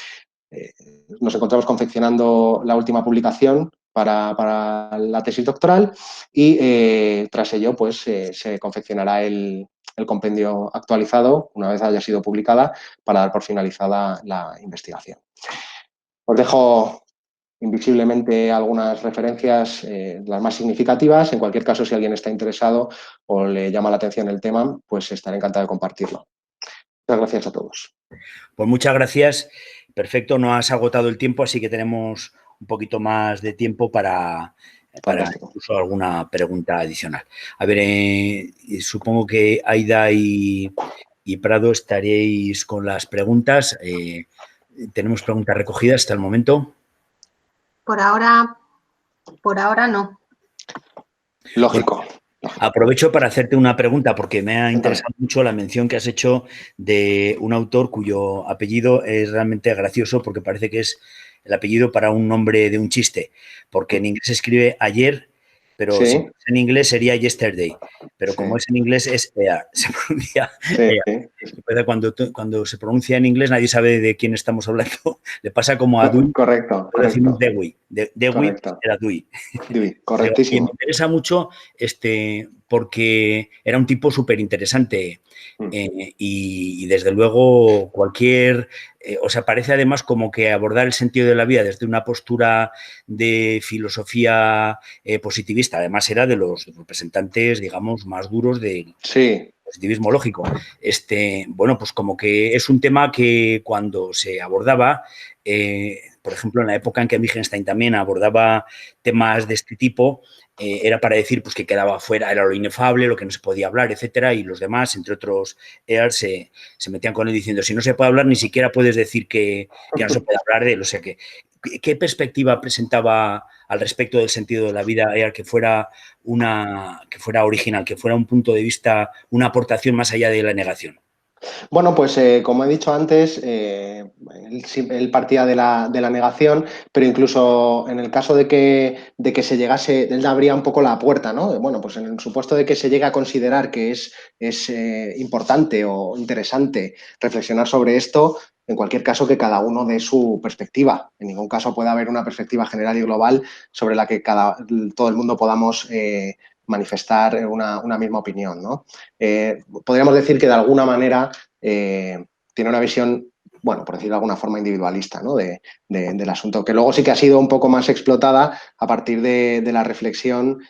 Nos encontramos confeccionando la última publicación para la tesis doctoral y tras ello pues se confeccionará el compendio actualizado una vez haya sido publicada para dar por finalizada la investigación. Os dejo invisiblemente algunas referencias, las más significativas. En cualquier caso, si alguien está interesado o le llama la atención el tema, pues estaré encantado de compartirlo. Muchas gracias a todos. Pues muchas gracias. Perfecto, no has agotado el tiempo, así que tenemos un poquito más de tiempo para incluso alguna pregunta adicional. A ver, supongo que Aida y Prado estaréis con las preguntas. ¿Tenemos preguntas recogidas hasta el momento? Por ahora no. Lógico. Aprovecho para hacerte una pregunta porque me ha interesado mucho la mención que has hecho de un autor cuyo apellido es realmente gracioso porque parece que es el apellido para un nombre de un chiste, porque en inglés se escribe ayer, pero sí. si en inglés sería yesterday, pero como es en inglés es EAR, se pronuncia EAR. Cuando se pronuncia en inglés nadie sabe de quién estamos hablando, le pasa como a Dewey. Correcto. Decimos Dewey, Dewey era Dewey. Correctísimo. Me interesa mucho porque era un tipo súper interesante y desde luego o sea, parece además como que abordar el sentido de la vida desde una postura de filosofía positivista, además era de los representantes, digamos, más duros del positivismo lógico. Bueno, pues como que es un tema que cuando se abordaba, por ejemplo, en la época en que Wittgenstein también abordaba temas de este tipo, era para decir pues, que quedaba fuera, era lo inefable, lo que no se podía hablar, etcétera, y los demás, entre otros, se metían con él diciendo, si no se puede hablar, ni siquiera puedes decir que no se puede hablar de él. O sea, ¿qué perspectiva presentaba al respecto del sentido de la vida que fuera original, que fuera un punto de vista, una aportación más allá de la negación? Bueno, pues como he dicho antes, él partía de la negación, pero incluso en el caso de que se llegase, él abría un poco la puerta, ¿no? Bueno, pues en el supuesto de que se llegue a considerar que es importante o interesante reflexionar sobre esto, en cualquier caso que cada uno dé su perspectiva. En ningún caso puede haber una perspectiva general y global sobre la que todo el mundo podamos manifestar una misma opinión, ¿no? Podríamos decir que de alguna manera tiene una visión, bueno, por decirlo de alguna forma, individualista, ¿no? del asunto, que luego sí que ha sido un poco más explotada a partir de la reflexión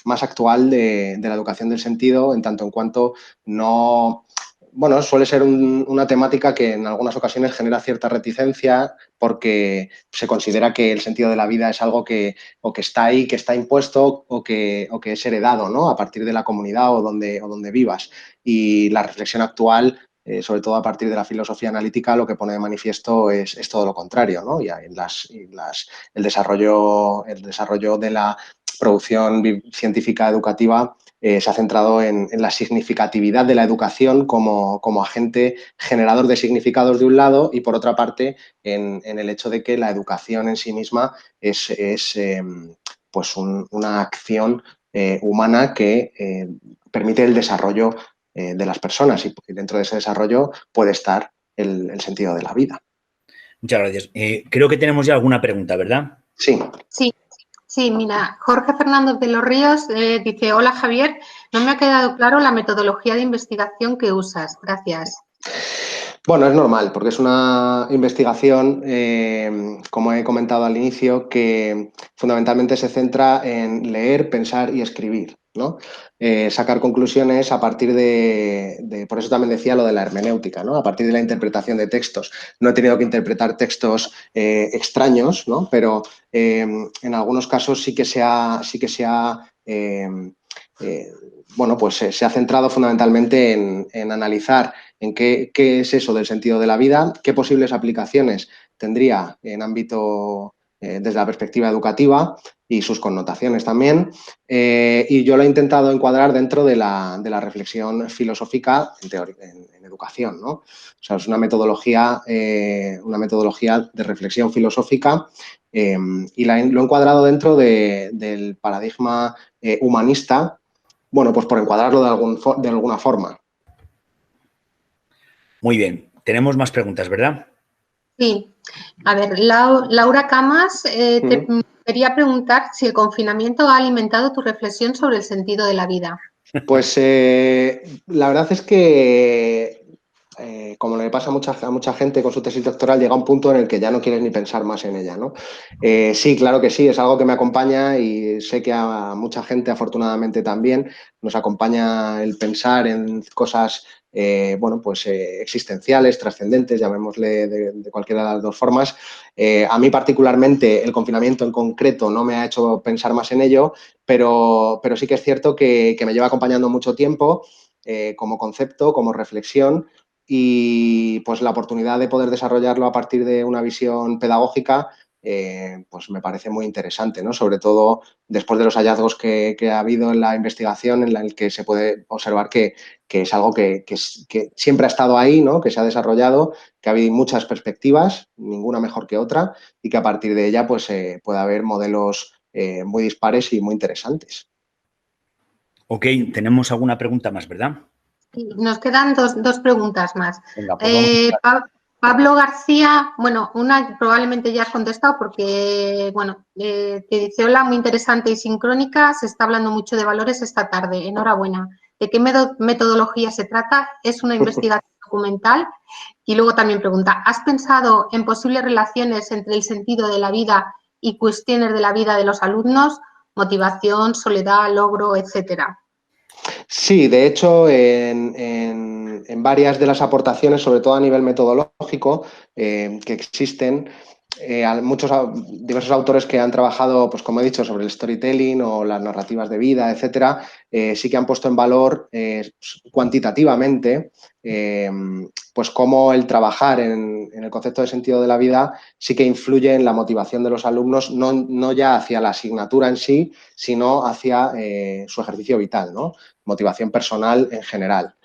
más actual de la educación del sentido, en tanto en cuanto no... Bueno, suele ser una temática que en algunas ocasiones genera cierta reticencia porque se considera que el sentido de la vida es algo que está ahí, que está impuesto o que es heredado, ¿no? A partir de la comunidad o donde vivas. Y la reflexión actual, sobre todo a partir de la filosofía analítica, lo que pone de manifiesto es todo lo contrario, ¿no? Y el desarrollo de la producción científica educativa se ha centrado en la significatividad de la educación como agente generador de significados de un lado y, por otra parte, en el hecho de que la educación en sí misma es pues una acción humana que permite el desarrollo de las personas y dentro de ese desarrollo puede estar el sentido de la vida. Muchas gracias. Creo que tenemos ya alguna pregunta, ¿verdad? Sí. Sí. Sí, mira, Jorge Fernández de los Ríos dice, hola Javier, no me ha quedado claro la metodología de investigación que usas. Gracias. Bueno, es normal, porque es una investigación, como he comentado al inicio, que fundamentalmente se centra en leer, pensar y escribir, ¿no? Sacar conclusiones a partir por eso también decía lo de la hermenéutica, ¿no? A partir de la interpretación de textos. No he tenido que interpretar textos extraños, ¿no? Pero en algunos casos sí que se ha bueno, pues se ha centrado fundamentalmente en analizar en qué es eso del sentido de la vida, qué posibles aplicaciones tendría en ámbito desde la perspectiva educativa y sus connotaciones también. Y yo lo he intentado encuadrar dentro de la reflexión filosófica en educación, ¿no? O sea, es una metodología de reflexión filosófica y lo he encuadrado dentro del paradigma humanista, bueno, pues por encuadrarlo de alguna forma. Muy bien. Tenemos más preguntas, ¿verdad? Sí. A ver, Laura Camas te quería preguntar si el confinamiento ha alimentado tu reflexión sobre el sentido de la vida. Pues la verdad es que, como le pasa a mucha gente con su tesis doctoral, llega un punto en el que ya no quieres ni pensar más en ella, ¿no? Sí, claro que sí, es algo que me acompaña y sé que a mucha gente, afortunadamente también, nos acompaña el pensar en cosas bueno, pues existenciales, trascendentes, llamémosle de cualquiera de las dos formas. A mí particularmente el confinamiento en concreto no me ha hecho pensar más en ello, pero sí que es cierto que me lleva acompañando mucho tiempo como concepto, como reflexión, y pues la oportunidad de poder desarrollarlo a partir de una visión pedagógica pues me parece muy interesante, ¿no? Sobre todo después de los hallazgos que ha habido en la investigación, en la que se puede observar que es algo que siempre ha estado ahí, ¿no? Que se ha desarrollado, que ha habido muchas perspectivas, ninguna mejor que otra, y que a partir de ella pues, puede haber modelos muy dispares y muy interesantes. Ok, tenemos alguna pregunta más, ¿verdad? Sí, nos quedan dos preguntas más. Venga, pues Pablo García, bueno, una probablemente ya has contestado porque, bueno, te dice, hola, muy interesante y sincrónica, se está hablando mucho de valores esta tarde, enhorabuena. ¿De qué metodología se trata? ¿Es una investigación documental? Y luego también pregunta, ¿has pensado en posibles relaciones entre el sentido de la vida y cuestiones de la vida de los alumnos? Motivación, soledad, logro, etcétera. Sí, de hecho, en varias de las aportaciones, sobre todo a nivel metodológico, que existen, diversos autores que han trabajado, pues como he dicho, sobre el storytelling o las narrativas de vida, etcétera, sí que han puesto en valor cuantitativamente pues cómo el trabajar en el concepto de sentido de la vida sí que influye en la motivación de los alumnos, no ya hacia la asignatura en sí, sino hacia su ejercicio vital, ¿no? Motivación personal en general.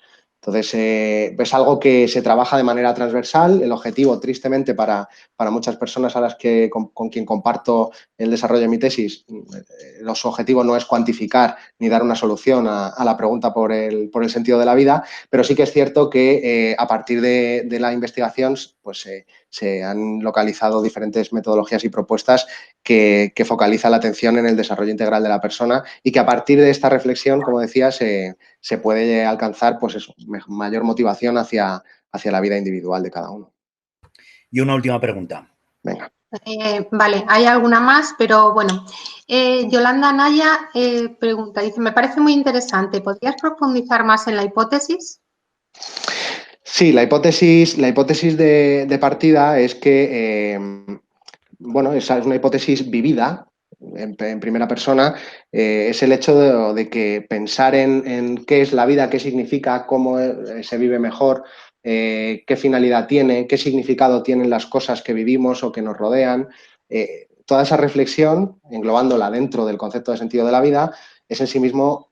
Entonces, es algo que se trabaja de manera transversal. El objetivo, tristemente, para muchas personas a las que con quien comparto el desarrollo de mi tesis, su objetivo no es cuantificar ni dar una solución a la pregunta por el sentido de la vida, pero sí que es cierto que a partir de la investigación pues, se han localizado diferentes metodologías y propuestas que focalizan la atención en el desarrollo integral de la persona y que a partir de esta reflexión, como decía, se puede alcanzar pues eso, mayor motivación hacia la vida individual de cada uno. Y una última pregunta. Venga. Vale, hay alguna más, pero bueno. Yolanda Naya pregunta, dice, me parece muy interesante, ¿podrías profundizar más en la hipótesis? Sí, la hipótesis de partida es que, bueno, esa es una hipótesis vivida en primera persona, es el hecho de que pensar en qué es la vida, qué significa, cómo se vive mejor, qué finalidad tiene, qué significado tienen las cosas que vivimos o que nos rodean. Toda esa reflexión, englobándola dentro del concepto de sentido de la vida, es en sí mismo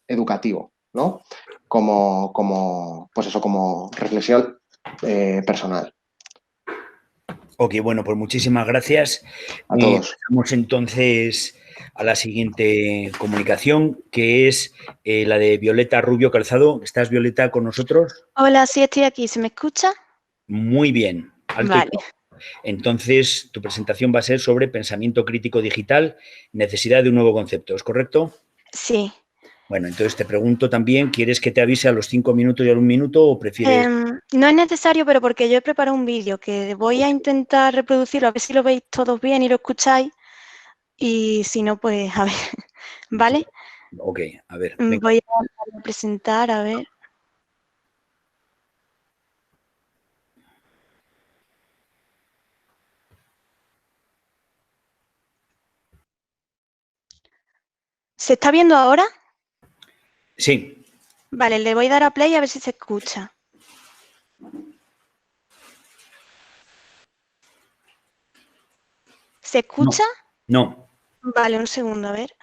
educativo, ¿no? Como reflexión personal. Ok, bueno, pues muchísimas gracias. A todos. Pasamos entonces a la siguiente comunicación, que es la de Violeta Rubio Calzado. ¿Estás, Violeta, con nosotros? Hola, sí estoy aquí. ¿Se me escucha? Muy bien. Alto Vale. Entonces, tu presentación va a ser sobre pensamiento crítico digital, necesidad de un nuevo concepto, ¿es correcto? Sí. Bueno, entonces te pregunto también, ¿quieres que te avise a los 5 minutos y a 1 minuto o prefieres...? No es necesario, pero porque yo he preparado un vídeo que voy a intentar reproducirlo, a ver si lo veis todos bien y lo escucháis. Y si no, pues a ver, ¿vale? Ok, a ver. Venga. Voy a presentar, a ver. ¿Se está viendo ahora? Sí. Vale, le voy a dar a play a ver si se escucha. ¿Se escucha? No. Vale, un segundo, a ver.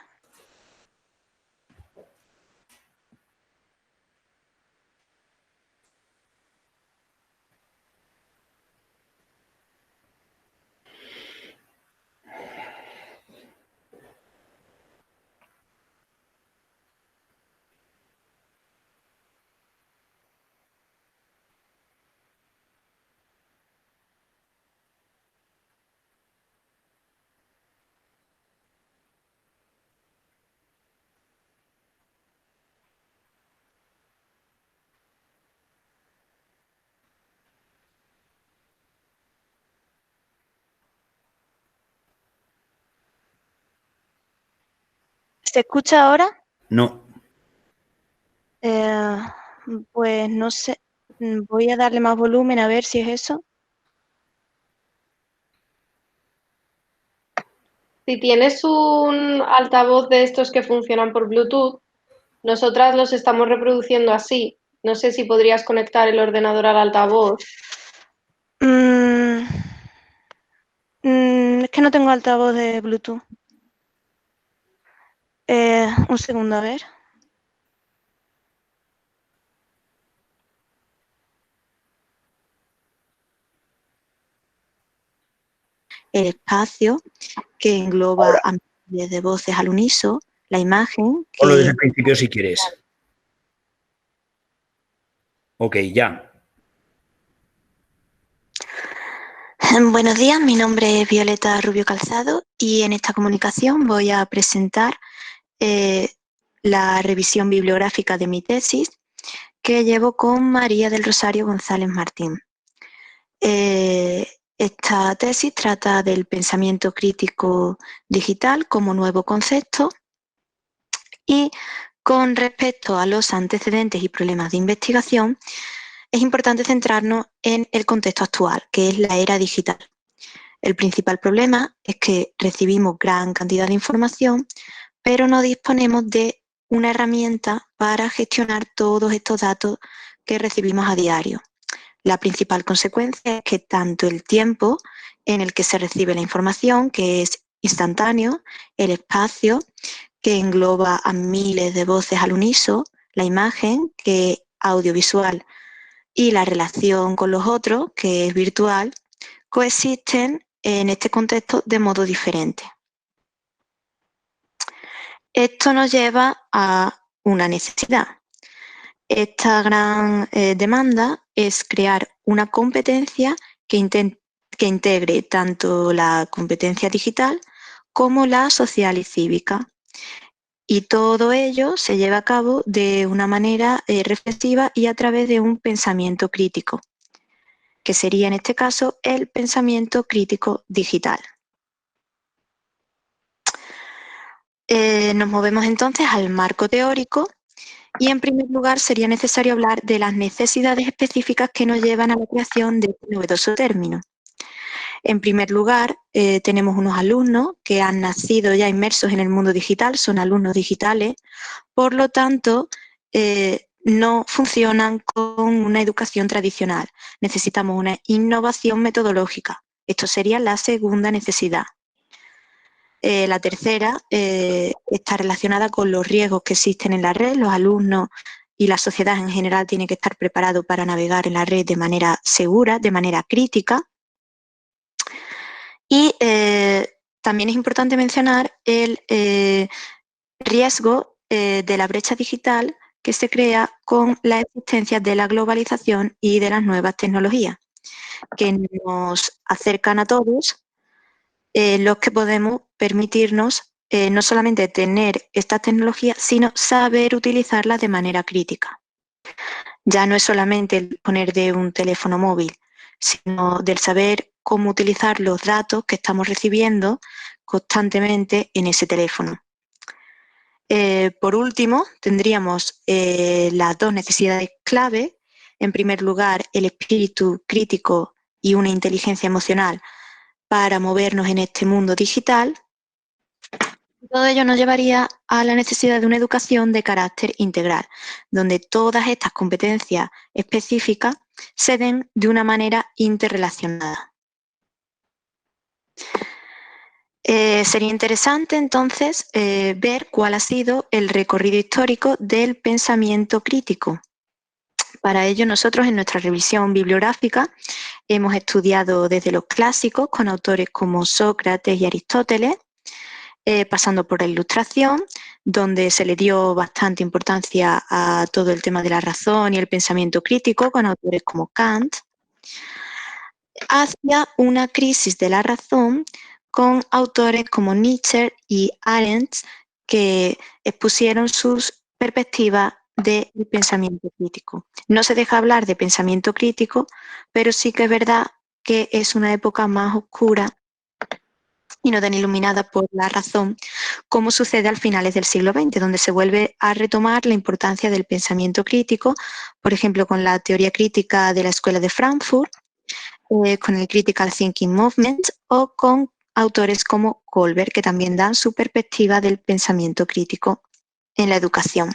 ¿Se escucha ahora? No. Pues no sé. Voy a darle más volumen a ver si es eso. Si tienes un altavoz de estos que funcionan por Bluetooth, nosotras los estamos reproduciendo así. No sé si podrías conectar el ordenador al altavoz. Es que no tengo altavoz de Bluetooth. Un segundo, a ver. El espacio que engloba a miles de voces al unísono, la imagen que... Ponlo desde el principio si quieres. Ok, ya. Buenos días, mi nombre es Violeta Rubio Calzado y en esta comunicación voy a presentar la revisión bibliográfica de mi tesis que llevo con María del Rosario González Martín. Esta tesis trata del pensamiento crítico digital como nuevo concepto y con respecto a los antecedentes y problemas de investigación, es importante centrarnos en el contexto actual, que es la era digital. El principal problema es que recibimos gran cantidad de información, pero no disponemos de una herramienta para gestionar todos estos datos que recibimos a diario. La principal consecuencia es que tanto el tiempo en el que se recibe la información, que es instantáneo, el espacio, que engloba a miles de voces al unísono, la imagen, que es audiovisual, y la relación con los otros, que es virtual, coexisten en este contexto de modo diferente. Esto nos lleva a una necesidad. Esta gran demanda es crear una competencia que integre tanto la competencia digital como la social y cívica. Y todo ello se lleva a cabo de una manera reflexiva y a través de un pensamiento crítico, que sería en este caso el pensamiento crítico digital. Nos movemos entonces al marco teórico y en primer lugar sería necesario hablar de las necesidades específicas que nos llevan a la creación de este novedoso término. En primer lugar, tenemos unos alumnos que han nacido ya inmersos en el mundo digital, son alumnos digitales, por lo tanto, no funcionan con una educación tradicional. Necesitamos una innovación metodológica. Esto sería la segunda necesidad. La tercera está relacionada con los riesgos que existen en la red. Los alumnos y la sociedad en general tienen que estar preparados para navegar en la red de manera segura, de manera crítica. Y también es importante mencionar el riesgo de la brecha digital que se crea con la existencia de la globalización y de las nuevas tecnologías. que nos acercan a todos, los que podemos permitirnos no solamente tener estas tecnologías, sino saber utilizarlas de manera crítica. Ya no es solamente el poner de un teléfono móvil, sino del saber cómo utilizar los datos que estamos recibiendo constantemente en ese teléfono. Por último, tendríamos las dos necesidades clave. En primer lugar, el espíritu crítico y una inteligencia emocional para movernos en este mundo digital. Todo ello nos llevaría a la necesidad de una educación de carácter integral, donde todas estas competencias específicas se den de una manera interrelacionada. Sería interesante entonces ver cuál ha sido el recorrido histórico del pensamiento crítico. Para ello nosotros en nuestra revisión bibliográfica hemos estudiado desde los clásicos con autores como Sócrates y Aristóteles, pasando por la Ilustración, donde se le dio bastante importancia a todo el tema de la razón y el pensamiento crítico con autores como Kant, hacia una crisis de la razón con autores como Nietzsche y Arendt, que expusieron sus perspectivas del pensamiento crítico. No se deja hablar de pensamiento crítico, pero sí que es verdad que es una época más oscura y no tan iluminada por la razón, como sucede al finales del siglo XX, donde se vuelve a retomar la importancia del pensamiento crítico, por ejemplo, con la teoría crítica de la Escuela de Frankfurt, con el Critical Thinking Movement o con autores como Kohlberg, que también dan su perspectiva del pensamiento crítico en la educación.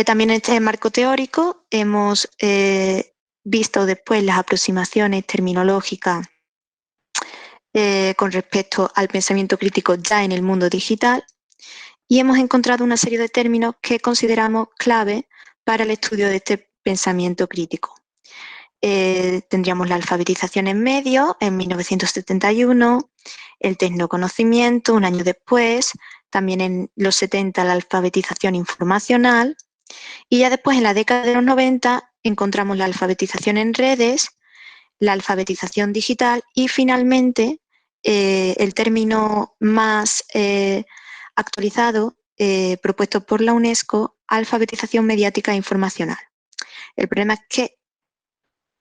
También en este marco teórico hemos visto después las aproximaciones terminológicas con respecto al pensamiento crítico ya en el mundo digital y hemos encontrado una serie de términos que consideramos clave para el estudio de este pensamiento crítico. Tendríamos la alfabetización en medios en 1971, el tecnoconocimiento un año después, también en los 70 la alfabetización informacional y ya después en la década de los 90 encontramos la alfabetización en redes, la alfabetización digital y finalmente el término más actualizado propuesto por la UNESCO, alfabetización mediática e informacional. El problema es que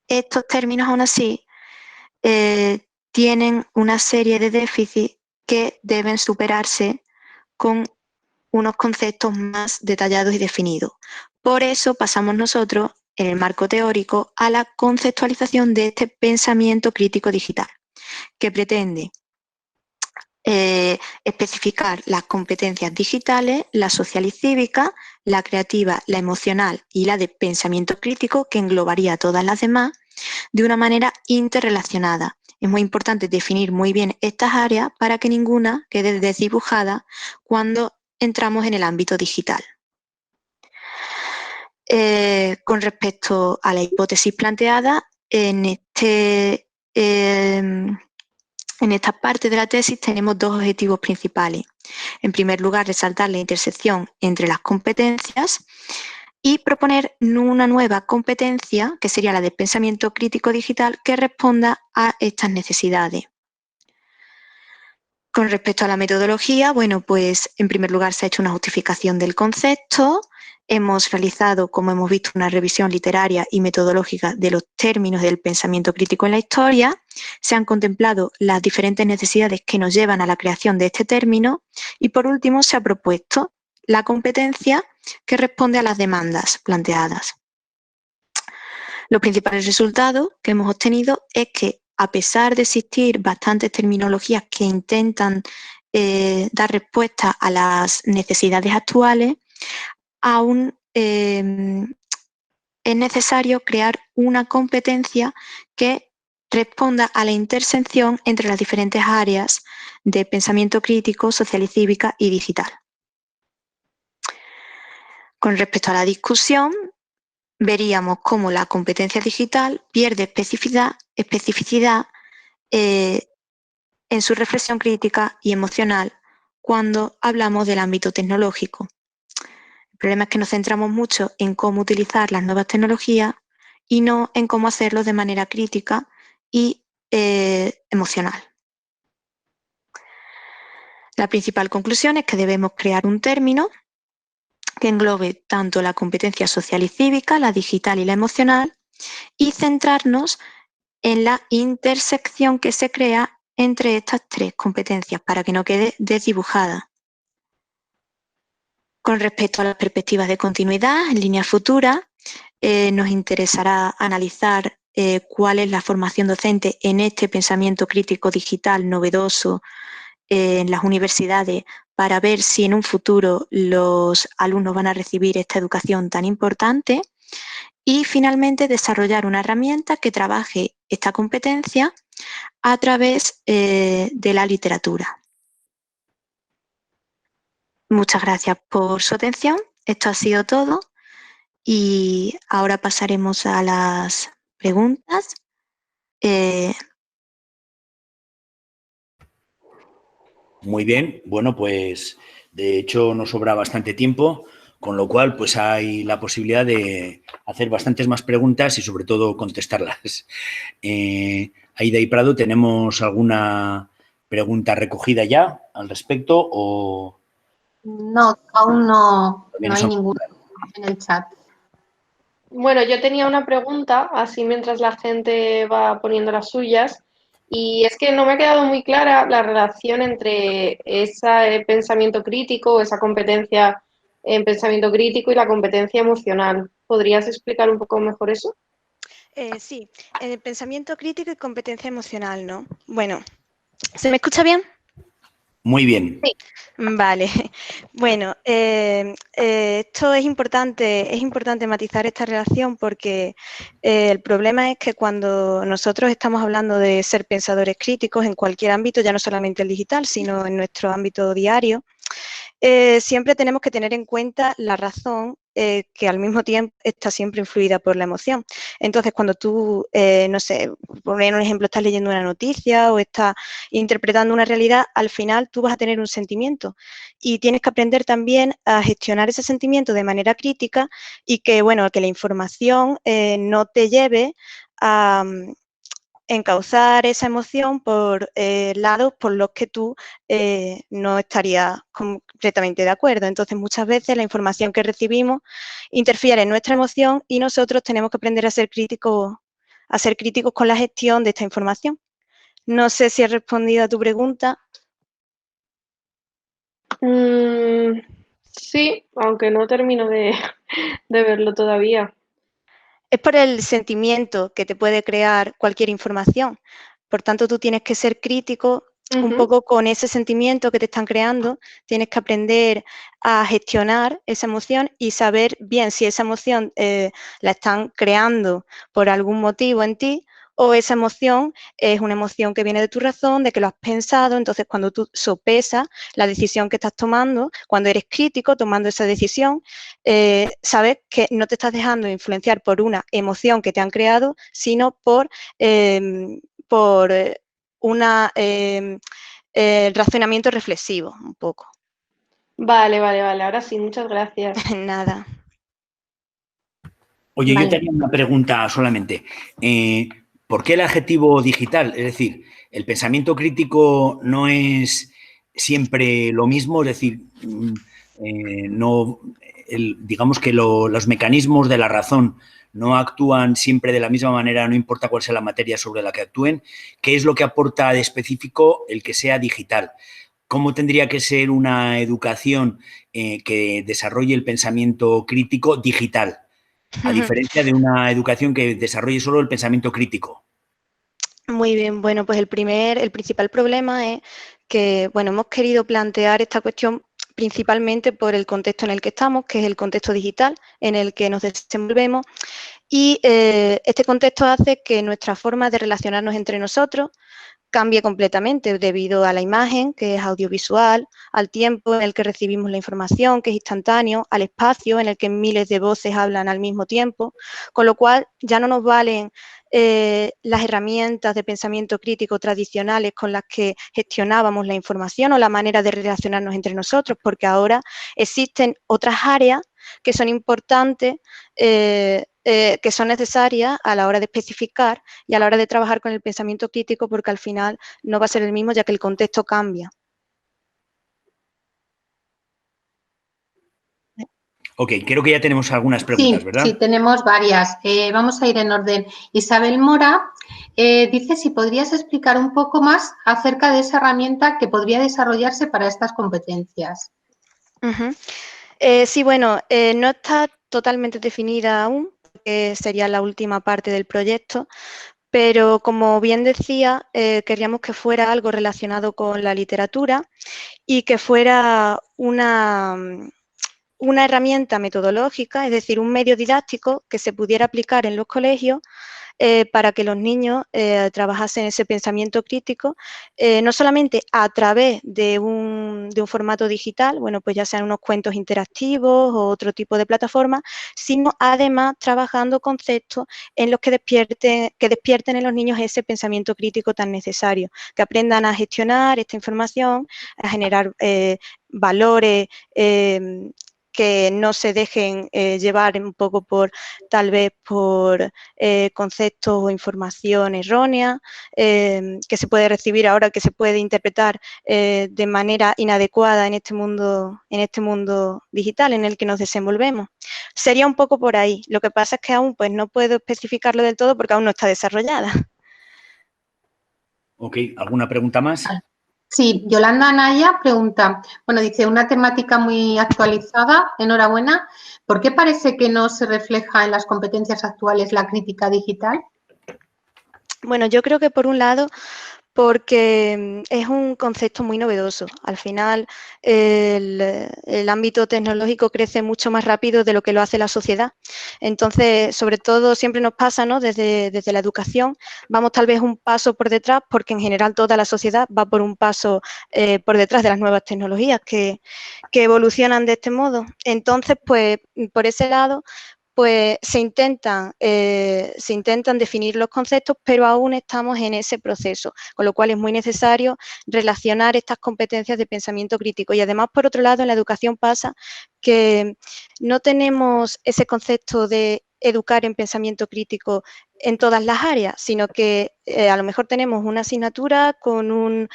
estos términos aún así tienen una serie de déficits que deben superarse con unos conceptos más detallados y definidos. Por eso pasamos nosotros, en el marco teórico, a la conceptualización de este pensamiento crítico digital, que pretende especificar las competencias digitales, la social y cívica, la creativa, la emocional y la de pensamiento crítico, que englobaría todas las demás, de una manera interrelacionada. Es muy importante definir muy bien estas áreas para que ninguna quede desdibujada cuando entramos en el ámbito digital. Con respecto a la hipótesis planteada, en esta parte de la tesis tenemos dos objetivos principales. En primer lugar, resaltar la intersección entre las competencias y proponer una nueva competencia, que sería la de pensamiento crítico digital, que responda a estas necesidades. Con respecto a la metodología, bueno, pues en primer lugar se ha hecho una justificación del concepto, hemos realizado, como hemos visto, una revisión literaria y metodológica de los términos del pensamiento crítico en la historia, se han contemplado las diferentes necesidades que nos llevan a la creación de este término y por último se ha propuesto la competencia que responde a las demandas planteadas. Los principales resultados que hemos obtenido es que a pesar de existir bastantes terminologías que intentan dar respuesta a las necesidades actuales, aún es necesario crear una competencia que responda a la intersección entre las diferentes áreas de pensamiento crítico, social y cívica y digital. Con respecto a la discusión, veríamos cómo la competencia digital pierde especificidad en su reflexión crítica y emocional cuando hablamos del ámbito tecnológico. El problema es que nos centramos mucho en cómo utilizar las nuevas tecnologías y no en cómo hacerlo de manera crítica y emocional. La principal conclusión es que debemos crear un término que englobe tanto la competencia social y cívica, la digital y la emocional, y centrarnos en la intersección que se crea entre estas tres competencias para que no quede desdibujada. Con respecto a las perspectivas de continuidad en línea futura, nos interesará analizar cuál es la formación docente en este pensamiento crítico digital novedoso en las universidades para ver si en un futuro los alumnos van a recibir esta educación tan importante y finalmente desarrollar una herramienta que trabaje esta competencia a través de la literatura. Muchas gracias por su atención. Esto ha sido todo y ahora pasaremos a las preguntas. Muy bien, bueno, pues de hecho nos sobra bastante tiempo, con lo cual pues hay la posibilidad de hacer bastantes más preguntas y sobre todo contestarlas. Aida y Prado, ¿tenemos alguna pregunta recogida ya al respecto o...? No, aún no hay ninguna en el chat. Bueno, yo tenía una pregunta, así mientras la gente va poniendo las suyas, y es que no me ha quedado muy clara la relación entre ese pensamiento crítico, esa competencia en pensamiento crítico y la competencia emocional. ¿Podrías explicar un poco mejor eso? Sí, pensamiento crítico y competencia emocional, ¿no? Bueno, ¿se me escucha bien? Muy bien. Sí. Vale, bueno, esto es importante matizar esta relación porque el problema es que cuando nosotros estamos hablando de ser pensadores críticos en cualquier ámbito, ya no solamente el digital, sino en nuestro ámbito diario, siempre tenemos que tener en cuenta la razón que al mismo tiempo está siempre influida por la emoción. Entonces, cuando tú, no sé, por poner un ejemplo, estás leyendo una noticia o estás interpretando una realidad, al final tú vas a tener un sentimiento y tienes que aprender también a gestionar ese sentimiento de manera crítica y que, bueno, que la información no te lleve a encauzar esa emoción por lados por los que tú no estarías completamente de acuerdo. Entonces, muchas veces la información que recibimos interfiere en nuestra emoción y nosotros tenemos que aprender a ser críticos con la gestión de esta información. No sé si he respondido a tu pregunta. Sí, aunque no termino de verlo todavía. Es por el sentimiento que te puede crear cualquier información. Por tanto, tú tienes que ser crítico un poco con ese sentimiento que te están creando. Tienes que aprender a gestionar esa emoción y saber bien si esa emoción la están creando por algún motivo en ti o esa emoción es una emoción que viene de tu razón, de que lo has pensado. Entonces, cuando tú sopesas la decisión que estás tomando, cuando eres crítico tomando esa decisión, sabes que no te estás dejando influenciar por una emoción que te han creado, sino por razonamiento reflexivo, un poco. Vale. Ahora sí, muchas gracias. Nada. Oye, yo tenía una pregunta solamente. ¿Por qué el adjetivo digital? Es decir, ¿el pensamiento crítico no es siempre lo mismo? Es decir, digamos que los mecanismos de la razón no actúan siempre de la misma manera, no importa cuál sea la materia sobre la que actúen. ¿Qué es lo que aporta de específico el que sea digital? ¿Cómo tendría que ser una educación que desarrolle el pensamiento crítico digital? A diferencia de una educación que desarrolle solo el pensamiento crítico. Muy bien, bueno, pues el principal problema es que, bueno, hemos querido plantear esta cuestión principalmente por el contexto en el que estamos, que es el contexto digital en el que nos desenvolvemos, y este contexto hace que nuestra forma de relacionarnos entre nosotros cambie completamente debido a la imagen, que es audiovisual, al tiempo en el que recibimos la información, que es instantáneo, al espacio en el que miles de voces hablan al mismo tiempo, con lo cual ya no nos valen las herramientas de pensamiento crítico tradicionales con las que gestionábamos la información o la manera de relacionarnos entre nosotros, porque ahora existen otras áreas que son importantes que son necesarias a la hora de especificar y a la hora de trabajar con el pensamiento crítico, porque al final no va a ser el mismo ya que el contexto cambia. Ok, creo que ya tenemos algunas preguntas, ¿verdad? Sí, tenemos varias. Vamos a ir en orden. Isabel Mora dice si podrías explicar un poco más acerca de esa herramienta que podría desarrollarse para estas competencias. Sí, bueno, no está totalmente definida aún, porque sería la última parte del proyecto, pero como bien decía, queríamos que fuera algo relacionado con la literatura y que fuera una herramienta metodológica, es decir, un medio didáctico que se pudiera aplicar en los colegios para que los niños trabajasen ese pensamiento crítico, no solamente a través de un formato digital, bueno, pues ya sean unos cuentos interactivos o otro tipo de plataforma, sino además trabajando conceptos en los que despierten en los niños ese pensamiento crítico tan necesario, que aprendan a gestionar esta información, a generar valores que no se dejen llevar un poco tal vez por conceptos o información errónea, que se puede recibir ahora, que se puede interpretar de manera inadecuada en este mundo digital en el que nos desenvolvemos. Sería un poco por ahí. Lo que pasa es que aún pues, no puedo especificarlo del todo porque aún no está desarrollada. Ok, ¿alguna pregunta más? Sí, Yolanda Anaya pregunta, bueno, dice, una temática muy actualizada, enhorabuena. ¿Por qué parece que no se refleja en las competencias actuales la crítica digital? Bueno, yo creo que por un lado, porque es un concepto muy novedoso. Al final, el ámbito tecnológico crece mucho más rápido de lo que lo hace la sociedad. Entonces, sobre todo, siempre nos pasa, ¿no? Desde la educación, vamos tal vez un paso por detrás, porque en general toda la sociedad va por un paso por detrás de las nuevas tecnologías que evolucionan de este modo. Entonces, pues, por ese lado, pues se intentan definir los conceptos, pero aún estamos en ese proceso, con lo cual es muy necesario relacionar estas competencias de pensamiento crítico. Y además, por otro lado, en la educación pasa que no tenemos ese concepto de educar en pensamiento crítico en todas las áreas, sino que a lo mejor tenemos una asignatura con un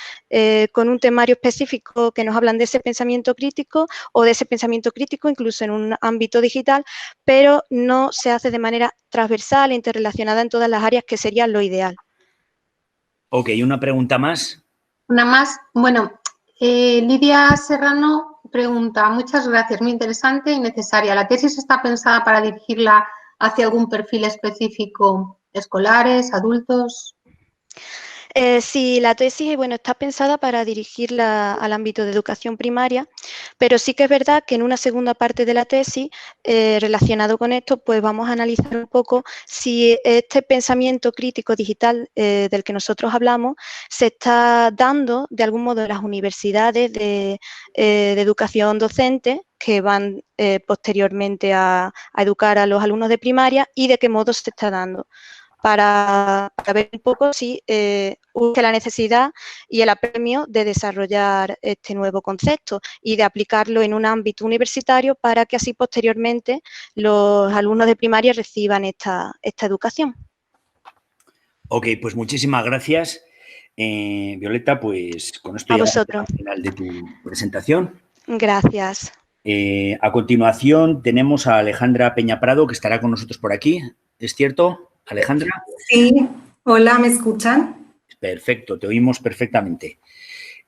temario específico que nos hablan de ese pensamiento crítico o de ese pensamiento crítico incluso en un ámbito digital, pero no se hace de manera transversal e interrelacionada en todas las áreas, que sería lo ideal. Ok, ¿una pregunta más? Una más. Bueno, Lidia Serrano pregunta, muchas gracias, muy interesante y necesaria. ¿La tesis está pensada para dirigirla hacia algún perfil específico, escolares, adultos? Sí, la tesis bueno, está pensada para dirigirla al ámbito de educación primaria, pero sí que es verdad que en una segunda parte de la tesis, relacionado con esto, pues vamos a analizar un poco si este pensamiento crítico digital del que nosotros hablamos se está dando de algún modo en las universidades de educación docente que van posteriormente a educar a los alumnos de primaria y de qué modo se está dando. Para ver un poco si urge la necesidad y el apremio de desarrollar este nuevo concepto y de aplicarlo en un ámbito universitario para que así posteriormente los alumnos de primaria reciban esta educación. Ok, pues muchísimas gracias, Violeta, pues con esto llegamos al final de tu presentación. Gracias. A continuación tenemos a Alejandra Peña Prado, que estará con nosotros por aquí. ¿Es cierto, Alejandra? Sí, hola, ¿me escuchan? Perfecto, te oímos perfectamente.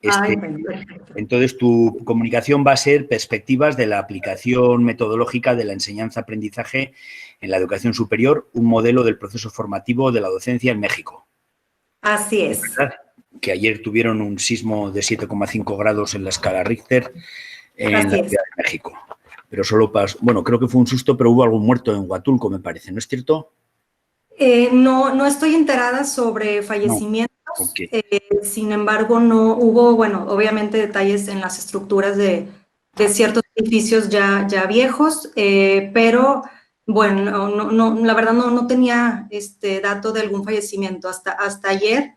Ay, bueno, perfecto. Entonces, tu comunicación va a ser perspectivas de la aplicación metodológica de la enseñanza-aprendizaje en la educación superior, un modelo del proceso formativo de la docencia en México. Así es. ¿Verdad? Que ayer tuvieron un sismo de 7,5 grados en la escala Richter en la Ciudad de México. Pero solo pasó, bueno, creo que fue un susto, pero hubo algún muerto en Huatulco, me parece, ¿no es cierto? No estoy enterada sobre fallecimientos, no. Okay. Sin embargo, no hubo, bueno, obviamente detalles en las estructuras de ciertos edificios ya viejos, pero bueno, la verdad no tenía dato de algún fallecimiento. Hasta ayer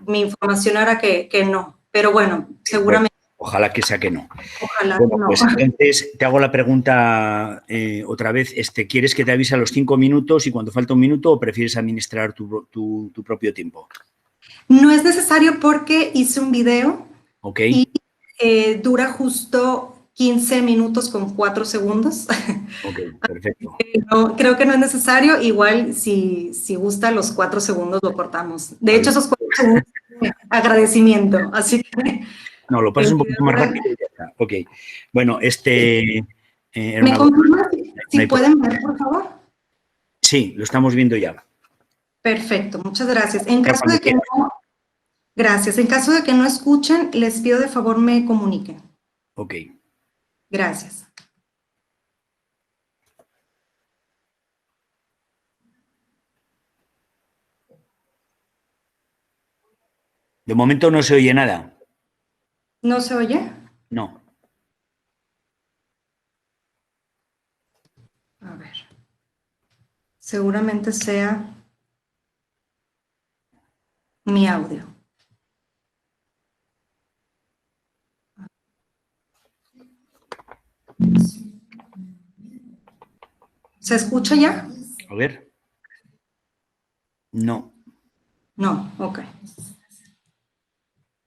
mi información era que no, pero bueno, seguramente. Ojalá que sea que no. Ojalá bueno, que no. pues entonces te hago la pregunta otra vez. ¿Quieres que te avise a los 5 minutos y cuando falta un minuto o prefieres administrar tu propio tiempo? No es necesario porque hice un video Okay. y dura justo 15 minutos con 4 segundos. Ok, perfecto. No, creo que no es necesario. Igual, si gusta, los 4 segundos lo cortamos. De hecho, esos 4 segundos agradecimiento. Así que... No, lo pasas un poquito más rápido y ya está. Ok. Bueno, ¿Me confirmas si pueden ver, por favor? Sí, lo estamos viendo ya. Perfecto, muchas gracias. En caso de que no... Gracias. En caso de que no escuchen, les pido de favor me comuniquen. Ok. Gracias. De momento no se oye nada. ¿No se oye? No. A ver. Seguramente sea mi audio. ¿Se escucha ya? A ver. No. No, ok.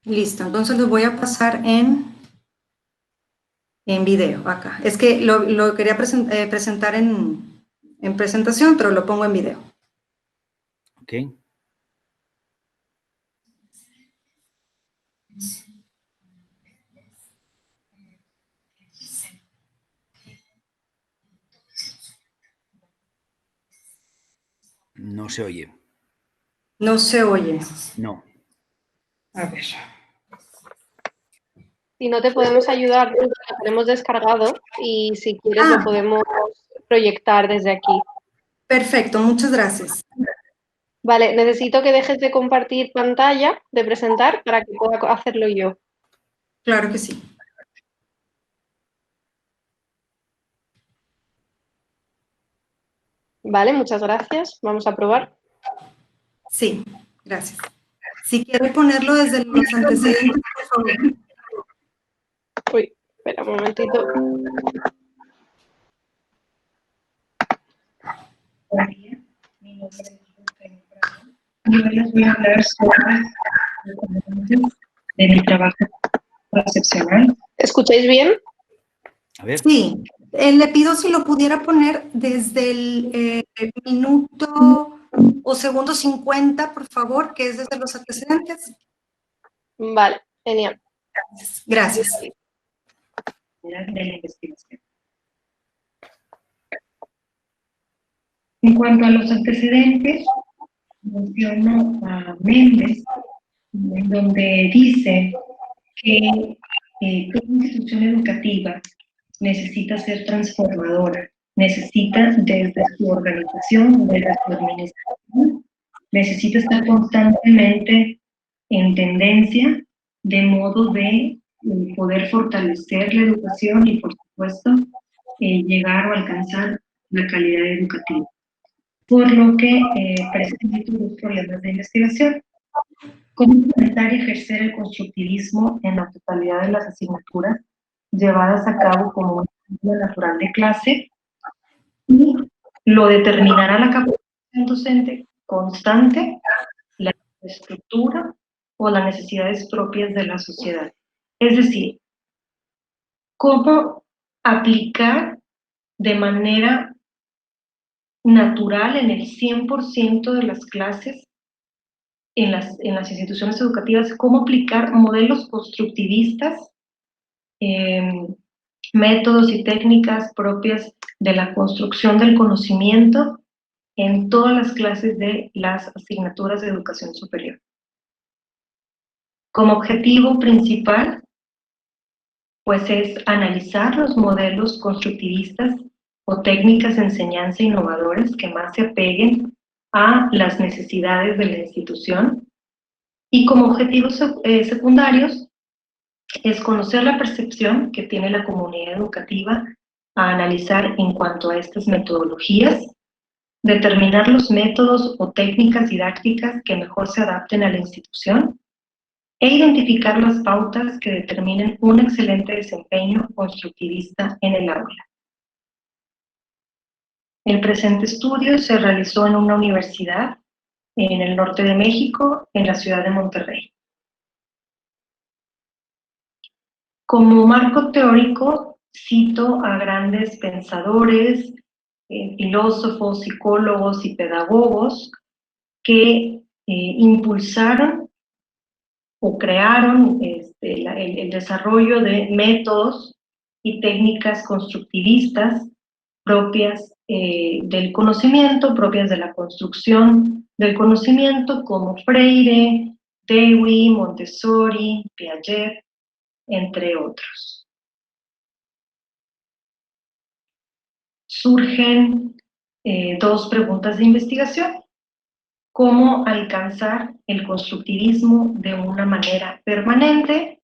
Listo, entonces los voy a pasar en video acá. Es que lo quería presentar en presentación, pero lo pongo en video. Ok. No se oye. No se oye. No. A ver. Si no te podemos ayudar, lo tenemos descargado y si quieres lo podemos proyectar desde aquí. Perfecto, muchas gracias. Vale, necesito que dejes de compartir pantalla, de presentar, para que pueda hacerlo yo. Claro que sí. Vale, muchas gracias. Vamos a probar. Sí, gracias. Si quiere ponerlo desde los antecedentes, por favor. Uy, espera un momentito. Yo les voy a hablar sobre de mi trabajo concepcional. ¿Escucháis bien? A ver. Sí, le pido si lo pudiera poner desde el minuto o segundo 50, por favor, que es desde los antecedentes. Vale, genial. Gracias. De la investigación. En cuanto a los antecedentes, menciono a Méndez, en donde dice que toda institución educativa necesita ser transformadora, necesita desde su organización, desde su administración, necesita estar constantemente en tendencia de modo de poder fortalecer la educación y, por supuesto, llegar o alcanzar la calidad educativa. Por lo que presento dos problemas de investigación. ¿Cómo implementar y ejercer el constructivismo en la totalidad de las asignaturas llevadas a cabo como un ciclo natural de clase? Y lo determinará la capacitación docente constante, la estructura o las necesidades propias de la sociedad. Es decir, cómo aplicar de manera natural en el 100% de las clases en las instituciones educativas, cómo aplicar modelos constructivistas, métodos y técnicas propias de la construcción del conocimiento en todas las clases de las asignaturas de educación superior. Como objetivo principal, pues es analizar los modelos constructivistas o técnicas de enseñanza innovadoras que más se apeguen a las necesidades de la institución. Y como objetivos secundarios es conocer la percepción que tiene la comunidad educativa a analizar en cuanto a estas metodologías, determinar los métodos o técnicas didácticas que mejor se adapten a la institución e identificar las pautas que determinen un excelente desempeño constructivista en el aula. El presente estudio se realizó en una universidad en el norte de México, en la ciudad de Monterrey. Como marco teórico, cito a grandes pensadores, filósofos, psicólogos y pedagogos que impulsaron o crearon el desarrollo de métodos y técnicas constructivistas propias del conocimiento, propias de la construcción del conocimiento, como Freire, Dewey, Montessori, Piaget, entre otros. Surgen dos preguntas de investigación. ¿Cómo alcanzar el constructivismo de una manera permanente?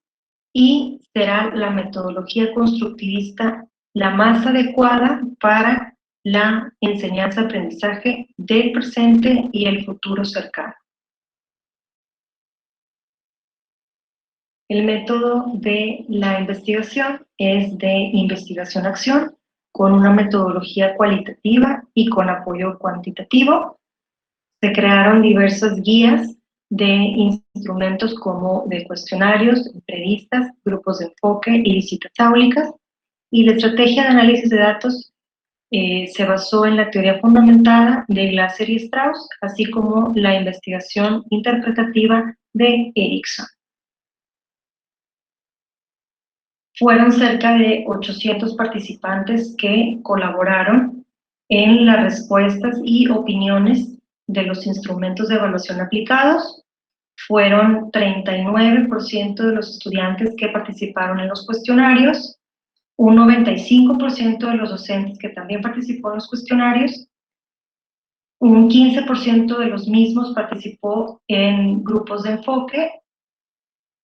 Y ¿será la metodología constructivista la más adecuada para la enseñanza-aprendizaje del presente y el futuro cercano? El método de la investigación es de investigación-acción, con una metodología cualitativa y con apoyo cuantitativo. Se crearon diversas guías de instrumentos como de cuestionarios, entrevistas, grupos de enfoque y visitas áulicas, y la estrategia de análisis de datos se basó en la teoría fundamentada de Glasser y Strauss, así como la investigación interpretativa de Erickson. Fueron cerca de 800 participantes que colaboraron en las respuestas y opiniones de los instrumentos de evaluación aplicados. Fueron 39% de los estudiantes que participaron en los cuestionarios, un 95% de los docentes que también participó en los cuestionarios, un 15% de los mismos participó en grupos de enfoque.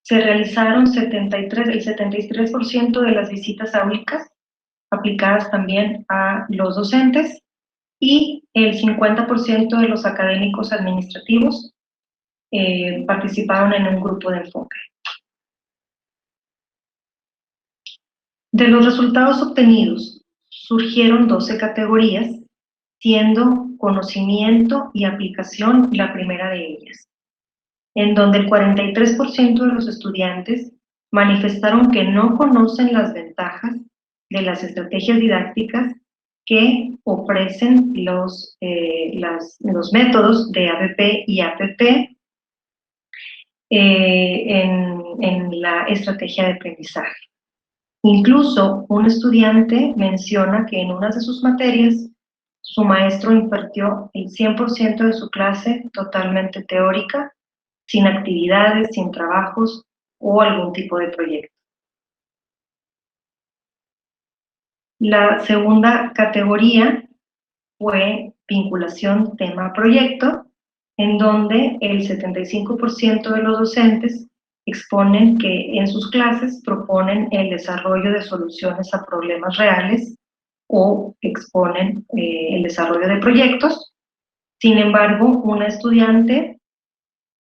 Se realizaron el 73% de las visitas áulicas aplicadas también a los docentes, y el 50% de los académicos administrativos participaron en un grupo de enfoque. De los resultados obtenidos, surgieron 12 categorías, siendo conocimiento y aplicación la primera de ellas, en donde el 43% de los estudiantes manifestaron que no conocen las ventajas de las estrategias didácticas que ofrecen los métodos de ABP y APP en la estrategia de aprendizaje. Incluso un estudiante menciona que en una de sus materias su maestro impartió el 100% de su clase totalmente teórica, sin actividades, sin trabajos o algún tipo de proyecto. La segunda categoría fue vinculación tema-proyecto, en donde el 75% de los docentes exponen que en sus clases proponen el desarrollo de soluciones a problemas reales o exponen el desarrollo de proyectos. Sin embargo, una estudiante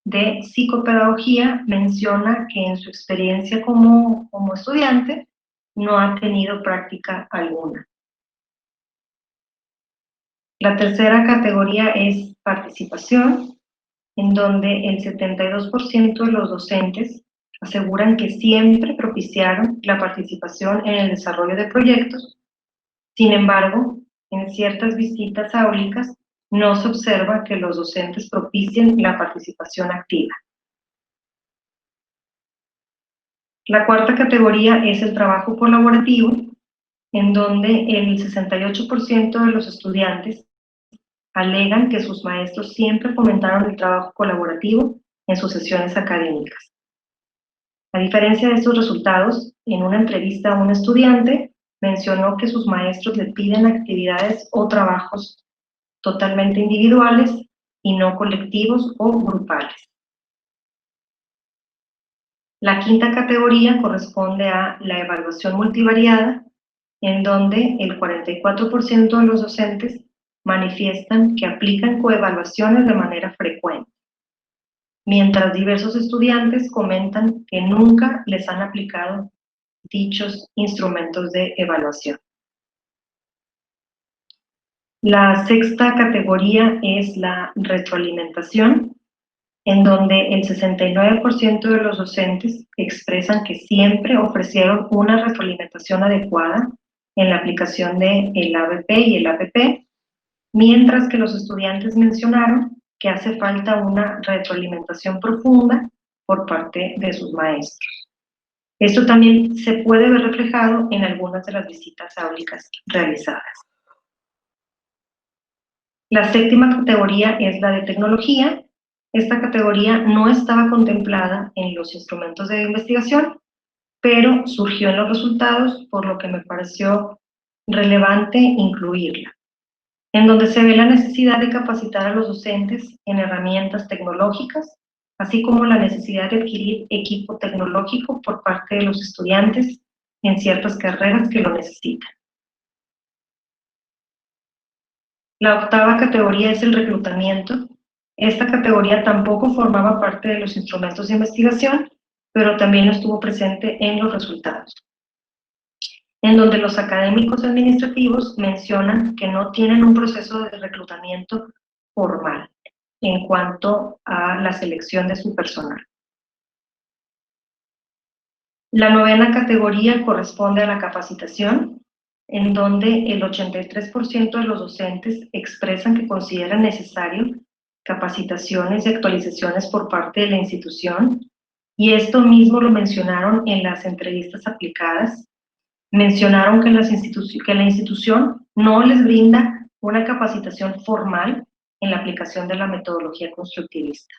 de psicopedagogía menciona que en su experiencia como estudiante no ha tenido práctica alguna. La tercera categoría es participación, en donde el 72% de los docentes aseguran que siempre propiciaron la participación en el desarrollo de proyectos. Sin embargo, en ciertas visitas áulicas no se observa que los docentes propicien la participación activa. La cuarta categoría es el trabajo colaborativo, en donde el 68% de los estudiantes alegan que sus maestros siempre fomentaron el trabajo colaborativo en sus sesiones académicas. A diferencia de estos resultados, en una entrevista a un estudiante mencionó que sus maestros le piden actividades o trabajos totalmente individuales y no colectivos o grupales. La quinta categoría corresponde a la evaluación multivariada, en donde el 44% de los docentes manifiestan que aplican coevaluaciones de manera frecuente. mientras diversos estudiantes comentan que nunca les han aplicado dichos instrumentos de evaluación. La sexta categoría es la retroalimentación, en donde el 69% de los docentes expresan que siempre ofrecieron una retroalimentación adecuada en la aplicación del ABP y el APP, mientras que los estudiantes mencionaron que hace falta una retroalimentación profunda por parte de sus maestros. Esto también se puede ver reflejado en algunas de las visitas áulicas realizadas. La séptima categoría es la de tecnología. Esta categoría no estaba contemplada en los instrumentos de investigación, pero surgió en los resultados, por lo que me pareció relevante incluirla, en donde se ve la necesidad de capacitar a los docentes en herramientas tecnológicas, así como la necesidad de adquirir equipo tecnológico por parte de los estudiantes en ciertas carreras que lo necesitan. La octava categoría es el reclutamiento. Esta categoría tampoco formaba parte de los instrumentos de investigación, pero también estuvo presente en los resultados, en donde los académicos administrativos mencionan que no tienen un proceso de reclutamiento formal en cuanto a la selección de su personal. La novena categoría corresponde a la capacitación, en donde el 83% de los docentes expresan que consideran necesario capacitaciones y actualizaciones por parte de la institución, y esto mismo lo mencionaron en las entrevistas aplicadas. Mencionaron que la institución no les brinda una capacitación formal en la aplicación de la metodología constructivista.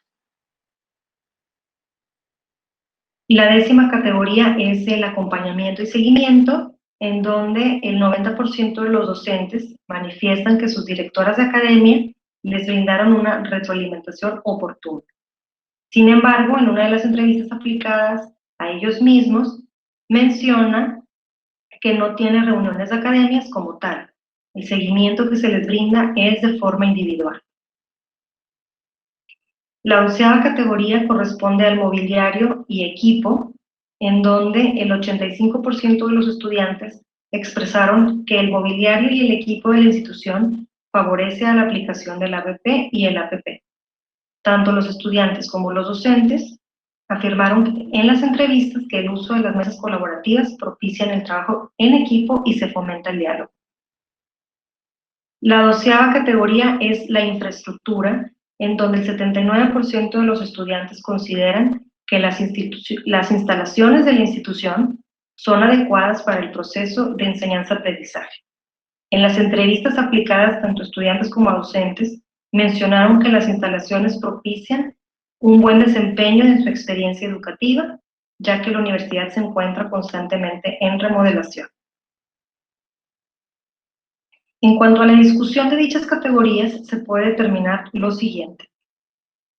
La décima categoría es el acompañamiento y seguimiento, en donde el 90% de los docentes manifiestan que sus directoras de academia les brindaron una retroalimentación oportuna. Sin embargo, en una de las entrevistas aplicadas a ellos mismos, mencionan que no tiene reuniones de academias como tal. El seguimiento que se les brinda es de forma individual. La 11ª categoría corresponde al mobiliario y equipo, en donde el 85% de los estudiantes expresaron que el mobiliario y el equipo de la institución favorece a la aplicación del ABP y el APP. Tanto los estudiantes como los docentes afirmaron en las entrevistas que el uso de las mesas colaborativas propician el trabajo en equipo y se fomenta el diálogo. La 12ª categoría es la infraestructura, en donde el 79% de los estudiantes consideran que las instalaciones de la institución son adecuadas para el proceso de enseñanza-aprendizaje. En las entrevistas aplicadas tanto a estudiantes como a docentes, mencionaron que las instalaciones propician un buen desempeño en su experiencia educativa, ya que la universidad se encuentra constantemente en remodelación. En cuanto a la discusión de dichas categorías, se puede determinar lo siguiente.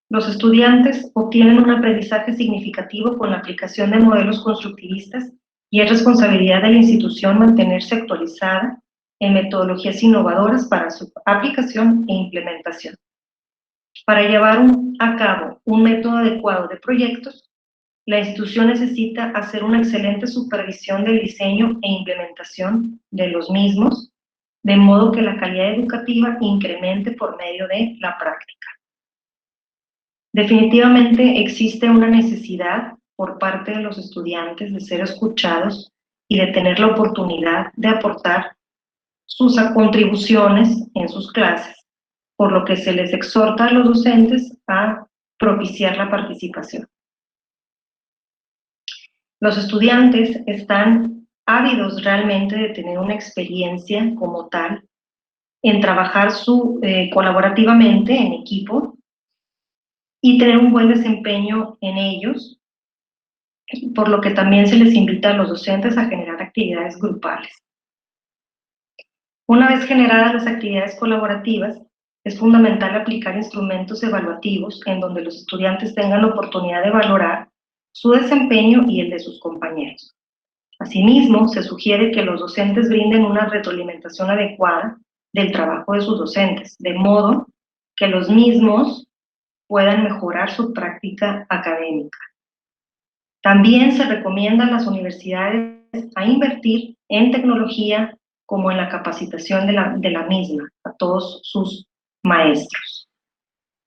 Los estudiantes obtienen un aprendizaje significativo con la aplicación de modelos constructivistas y es responsabilidad de la institución mantenerse actualizada en metodologías innovadoras para su aplicación e implementación. Para llevar a cabo un método adecuado de proyectos, la institución necesita hacer una excelente supervisión del diseño e implementación de los mismos, de modo que la calidad educativa incremente por medio de la práctica. Definitivamente existe una necesidad por parte de los estudiantes de ser escuchados y de tener la oportunidad de aportar sus contribuciones en sus clases, por lo que se les exhorta a los docentes a propiciar la participación. Los estudiantes están ávidos realmente de tener una experiencia como tal, en trabajar colaborativamente en equipo y tener un buen desempeño en ellos, por lo que también se les invita a los docentes a generar actividades grupales. Una vez generadas las actividades colaborativas, es fundamental aplicar instrumentos evaluativos en donde los estudiantes tengan la oportunidad de valorar su desempeño y el de sus compañeros. Asimismo, se sugiere que los docentes brinden una retroalimentación adecuada del trabajo de sus docentes, de modo que los mismos puedan mejorar su práctica académica. También se recomienda a las universidades a invertir en tecnología como en la capacitación de la misma a todos sus maestros.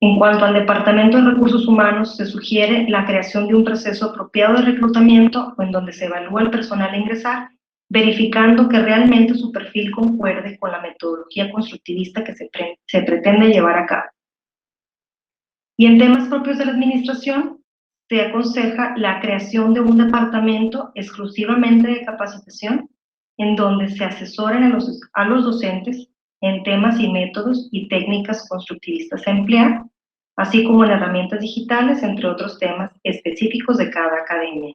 En cuanto al Departamento de Recursos Humanos, se sugiere la creación de un proceso apropiado de reclutamiento en donde se evalúa el personal a ingresar, verificando que realmente su perfil concuerde con la metodología constructivista que se pretende llevar a cabo. Y en temas propios de la administración, se aconseja la creación de un departamento exclusivamente de capacitación en donde se asesoren a los docentes en temas y métodos y técnicas constructivistas a emplear, así como en herramientas digitales, entre otros temas específicos de cada academia.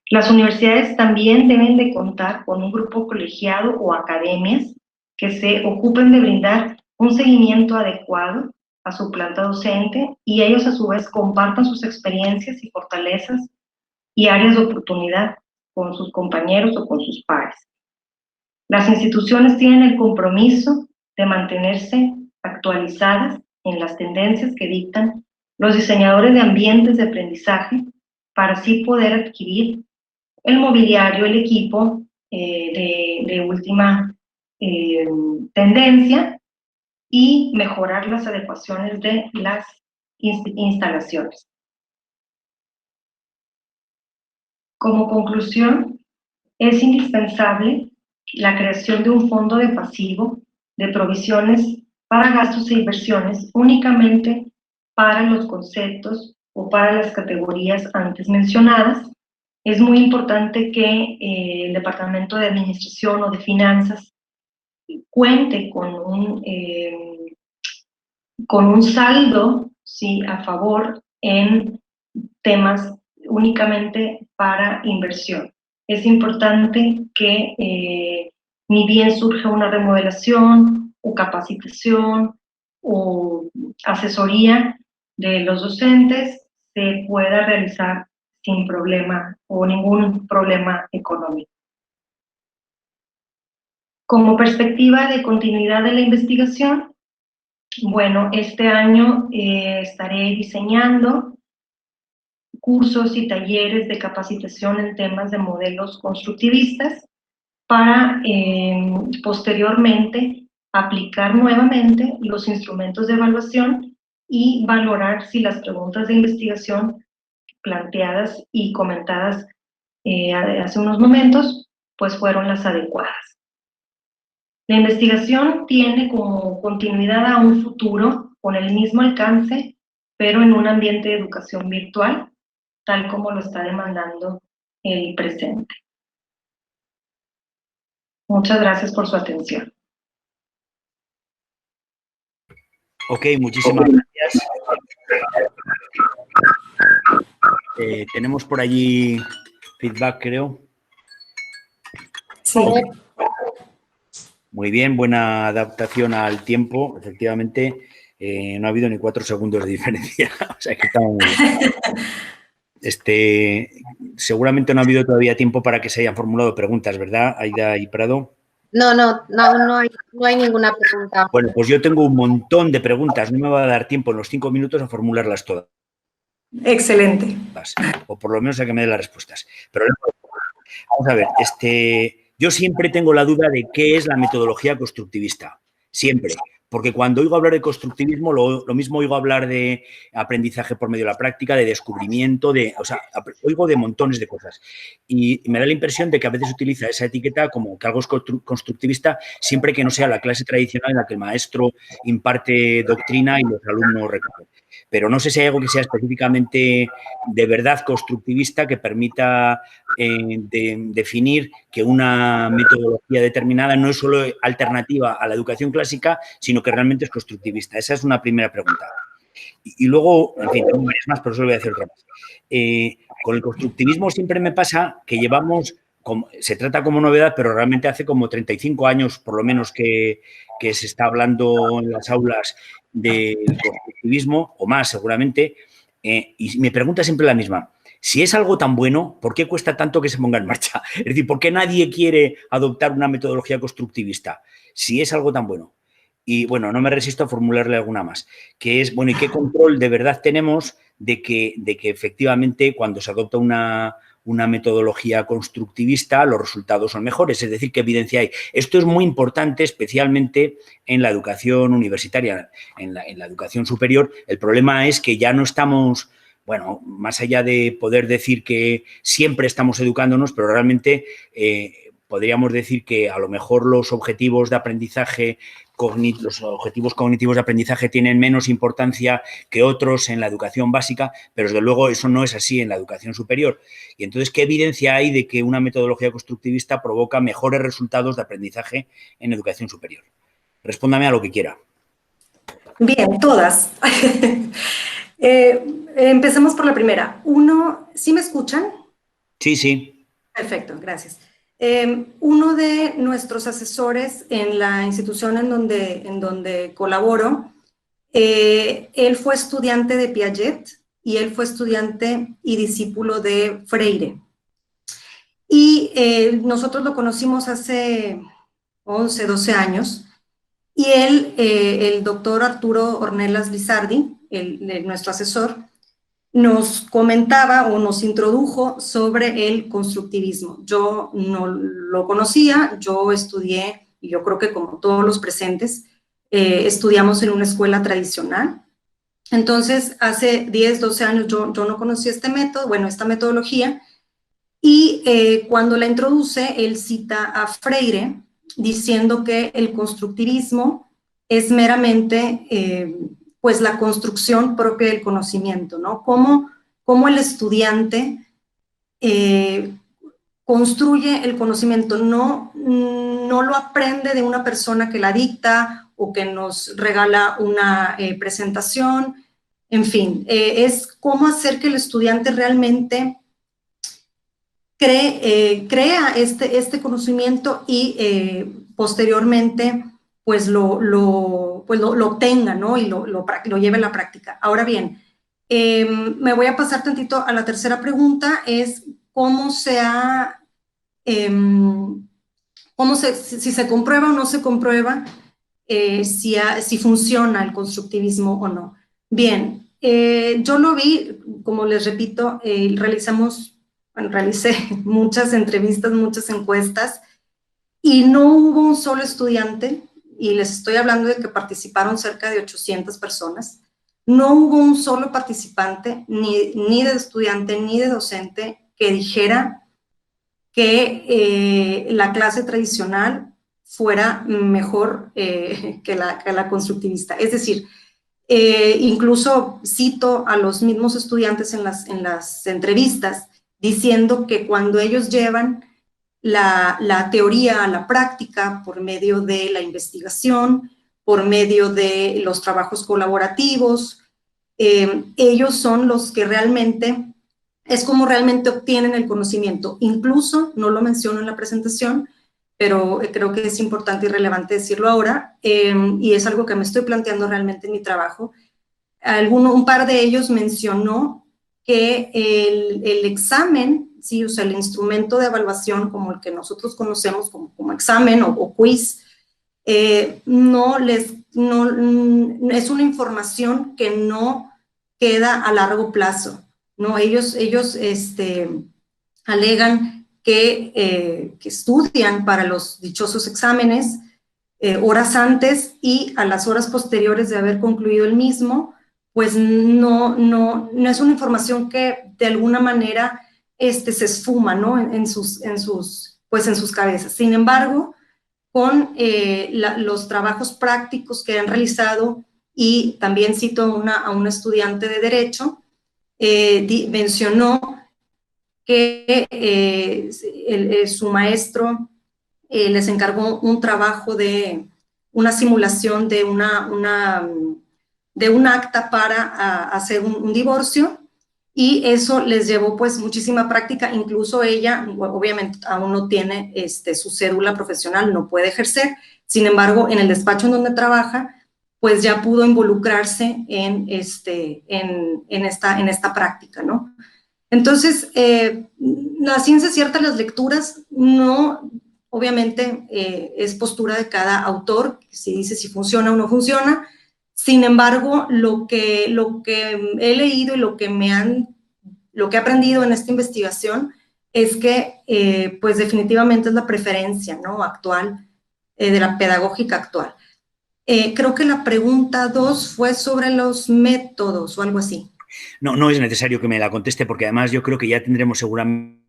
Las universidades también deben de contar con un grupo colegiado o academias que se ocupen de brindar un seguimiento adecuado a su planta docente y ellos a su vez compartan sus experiencias y fortalezas y áreas de oportunidad con sus compañeros o con sus pares. Las instituciones tienen el compromiso de mantenerse actualizadas en las tendencias que dictan los diseñadores de ambientes de aprendizaje para así poder adquirir el mobiliario, el equipo de última tendencia y mejorar las adecuaciones de las instalaciones. Como conclusión, es indispensable la creación de un fondo de pasivo de provisiones para gastos e inversiones únicamente para los conceptos o para las categorías antes mencionadas. Es muy importante que el Departamento de Administración o de Finanzas cuente con un saldo, ¿sí?, a favor en temas únicamente para inversión. Es importante que ni bien surge una remodelación o capacitación o asesoría de los docentes, se pueda realizar sin problema o ningún problema económico. Como perspectiva de continuidad de la investigación, bueno, este año estaré diseñando cursos y talleres de capacitación en temas de modelos constructivistas para posteriormente aplicar nuevamente los instrumentos de evaluación y valorar si las preguntas de investigación planteadas y comentadas hace unos momentos, pues fueron las adecuadas. La investigación tiene como continuidad a un futuro con el mismo alcance, pero en un ambiente de educación virtual, tal como lo está demandando el presente. Muchas gracias por su atención. Ok, muchísimas gracias. Tenemos por allí feedback, creo. Sí. Muy bien, buena adaptación al tiempo. Efectivamente, no ha habido ni 4 segundos de diferencia. O sea, que estamos muy bien. Seguramente no ha habido todavía tiempo para que se hayan formulado preguntas, ¿verdad, Aida y Prado? No hay ninguna pregunta. Bueno, pues yo tengo un montón de preguntas. No me va a dar tiempo en los 5 minutos a formularlas todas. Excelente. O por lo menos a que me dé las respuestas. Pero vamos a ver, yo siempre tengo la duda de qué es la metodología constructivista. Siempre. Porque cuando oigo hablar de constructivismo, lo mismo oigo hablar de aprendizaje por medio de la práctica, de descubrimiento, oigo de montones de cosas. Y me da la impresión de que a veces se utiliza esa etiqueta como que algo es constructivista siempre que no sea la clase tradicional en la que el maestro imparte doctrina y los alumnos recogen. Pero no sé si hay algo que sea específicamente de verdad constructivista que permita definir que una metodología determinada no es solo alternativa a la educación clásica, sino que realmente es constructivista. Esa es una primera pregunta. Y luego, en fin, tengo varias más, pero solo voy a hacer otra más. Con el constructivismo siempre me pasa que llevamos, se trata como novedad, pero realmente hace como 35 años, por lo menos, que se está hablando en las aulas del constructivismo, o más seguramente, y mi pregunta es siempre la misma. Si es algo tan bueno, ¿por qué cuesta tanto que se ponga en marcha? Es decir, ¿por qué nadie quiere adoptar una metodología constructivista? Si es algo tan bueno. Y bueno, no me resisto a formularle alguna más, que es, bueno, ¿y qué control de verdad tenemos de que efectivamente cuando se adopta una metodología constructivista los resultados son mejores? Es decir, ¿qué evidencia hay? Esto es muy importante, especialmente en la educación universitaria, en la educación superior. El problema es que ya no estamos, bueno, más allá de poder decir que siempre estamos educándonos, pero realmente podríamos decir que a lo mejor los objetivos de aprendizaje, los objetivos cognitivos de aprendizaje tienen menos importancia que otros en la educación básica, pero desde luego eso no es así en la educación superior. Y entonces, ¿qué evidencia hay de que una metodología constructivista provoca mejores resultados de aprendizaje en educación superior? Respóndame a lo que quiera. Bien, todas. Empecemos por la primera. Uno, ¿sí me escuchan? Sí, sí. Perfecto, gracias. Uno de nuestros asesores en la institución en donde colaboro, él fue estudiante de Piaget y él fue estudiante y discípulo de Freire. Y nosotros lo conocimos hace 11, 12 años y él, el doctor Arturo Ornelas Lizardi, nuestro asesor, nos comentaba o nos introdujo sobre el constructivismo. Yo no lo conocía, yo estudié, y yo creo que como todos los presentes, estudiamos en una escuela tradicional. Entonces, hace 10, 12 años yo no conocía este método, bueno, esta metodología, y cuando la introduce, él cita a Freire, diciendo que el constructivismo es meramente pues la construcción propia del conocimiento, ¿no? Cómo el estudiante construye el conocimiento, no lo aprende de una persona que la dicta o que nos regala una presentación, en fin, es cómo hacer que el estudiante realmente crea este conocimiento y posteriormente pues lo obtenga, ¿no? Y lo lleve a la práctica. Ahora bien, me voy a pasar tantito a la tercera pregunta, es cómo si se comprueba o no se comprueba si funciona el constructivismo o no. Bien, yo lo vi, como les repito, realicé muchas entrevistas, muchas encuestas, y no hubo un solo estudiante, y les estoy hablando de que participaron cerca de 800 personas, no hubo un solo participante, ni de estudiante, ni de docente, que dijera que la clase tradicional fuera mejor que la constructivista. Es decir, incluso cito a los mismos estudiantes en las entrevistas, diciendo que cuando ellos llevan la teoría a la práctica por medio de la investigación, por medio de los trabajos colaborativos, ellos son los que realmente, es como realmente obtienen el conocimiento. Incluso, no lo menciono en la presentación, pero creo que es importante y relevante decirlo ahora, y es algo que me estoy planteando realmente en mi trabajo. Un par de ellos mencionó que el examen, ¿sí? O sea, el instrumento de evaluación como el que nosotros conocemos como examen o quiz, es una información que no queda a largo plazo, ¿no? Ellos alegan que estudian para los dichosos exámenes horas antes y a las horas posteriores de haber concluido el mismo, pues no es una información que de alguna manera se esfuma, ¿no? en sus cabezas. Sin embargo, con los trabajos prácticos que han realizado, y también cito a una estudiante de Derecho, mencionó que su maestro les encargó un trabajo de una simulación de un acta para hacer un divorcio, y eso les llevó pues muchísima práctica. Incluso ella, obviamente, aún no tiene su cédula profesional, no puede ejercer. Sin embargo, en el despacho en donde trabaja, pues ya pudo involucrarse en esta práctica, ¿no? Entonces, la ciencia cierta, las lecturas, no, obviamente es postura de cada autor, si dice si funciona o no funciona. Sin embargo, lo que he leído y lo que he aprendido en esta investigación es que, pues definitivamente es la preferencia, ¿no?, actual, de la pedagógica actual. Creo que la pregunta 2 fue sobre los métodos o algo así. No, no es necesario que me la conteste porque además yo creo que ya tendremos seguramente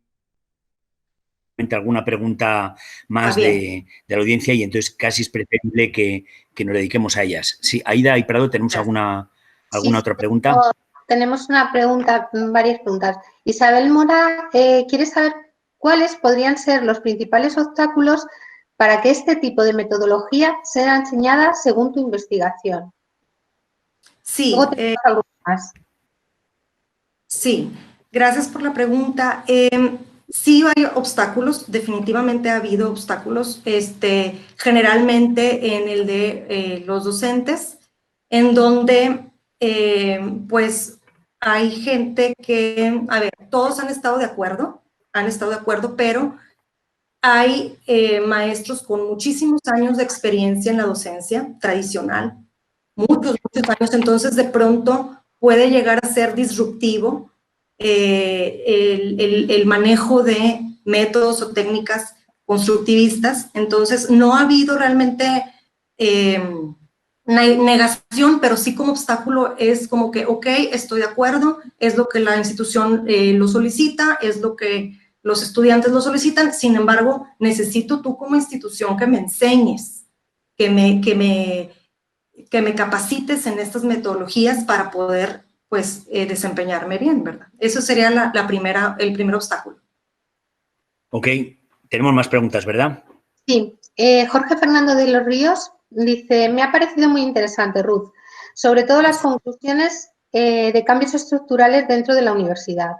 alguna pregunta más de la audiencia y entonces casi es preferible que nos dediquemos a ellas. Sí, Aida y Prado, ¿tenemos alguna otra pregunta? Tenemos una pregunta, varias preguntas. Isabel Mora quiere saber cuáles podrían ser los principales obstáculos para que este tipo de metodología sea enseñada según tu investigación. Sí. ¿Algo más? Sí, gracias por la pregunta. Sí hay obstáculos, definitivamente ha habido obstáculos, generalmente en el de los docentes, en donde pues hay gente que, a ver, todos han estado de acuerdo, pero hay maestros con muchísimos años de experiencia en la docencia tradicional, muchos años, entonces de pronto puede llegar a ser disruptivo el manejo de métodos o técnicas constructivistas. Entonces no ha habido realmente negación, pero sí como obstáculo es como que, ok, estoy de acuerdo, es lo que la institución lo solicita, es lo que los estudiantes lo solicitan, sin embargo, necesito tú como institución que me enseñes, que me capacites en estas metodologías para poder, pues, desempeñarme bien, ¿verdad? Eso sería el primer obstáculo. Ok, tenemos más preguntas, ¿verdad? Sí, Jorge Fernando de los Ríos dice, me ha parecido muy interesante, Ruth, sobre todo las conclusiones de cambios estructurales dentro de la universidad.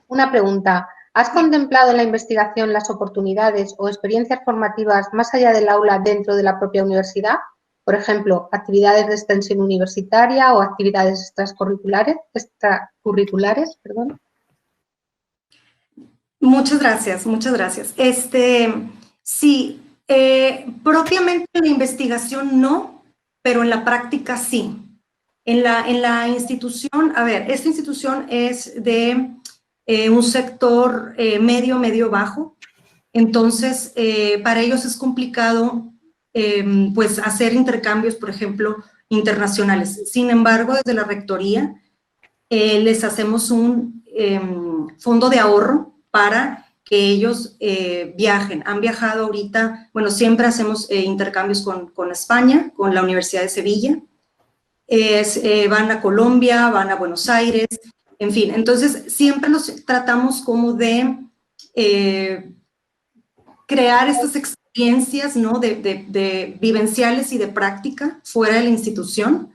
Una pregunta, ¿has contemplado en la investigación las oportunidades o experiencias formativas más allá del aula dentro de la propia universidad? Por ejemplo, actividades de extensión universitaria o actividades extracurriculares, perdón. Muchas gracias, muchas gracias. Sí, propiamente en la investigación no, pero en la práctica sí. En la institución, a ver, esta institución es de un sector medio bajo, entonces para ellos es complicado pues hacer intercambios, por ejemplo, internacionales. Sin embargo, desde la rectoría les hacemos un fondo de ahorro para que ellos viajen. Han viajado ahorita, bueno, siempre hacemos intercambios con España, con la Universidad de Sevilla, van a Colombia, van a Buenos Aires, en fin. Entonces, siempre los tratamos como de crear estas experiencias, ¿no?, de vivenciales y de práctica fuera de la institución,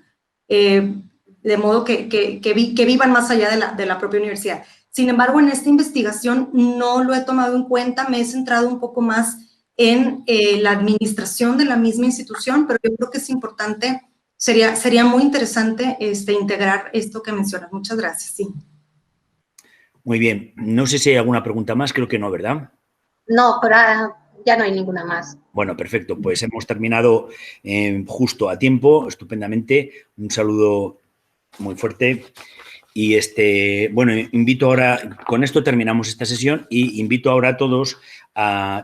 de modo que vivan más allá de la propia universidad. Sin embargo, en esta investigación no lo he tomado en cuenta, me he centrado un poco más en la administración de la misma institución, pero yo creo que es importante, sería muy interesante integrar esto que mencionas. Muchas gracias, sí. Muy bien. No sé si hay alguna pregunta más, creo que no, ¿verdad? No, por ahora ya no hay ninguna más. Bueno, perfecto. Pues hemos terminado justo a tiempo, estupendamente. Un saludo muy fuerte. Y bueno, invito ahora, con esto terminamos esta sesión y invito ahora a todos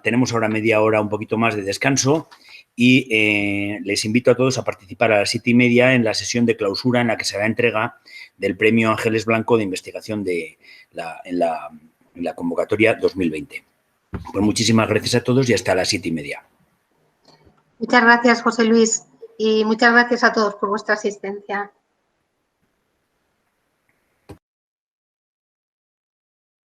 tenemos ahora media hora, un poquito más de descanso y les invito a todos a participar a las 7:30 en la sesión de clausura en la que se hará entrega del Premio Ángeles Blanco de Investigación en la convocatoria 2020. Pues muchísimas gracias a todos y hasta las 7:30. Muchas gracias, José Luis, y muchas gracias a todos por vuestra asistencia.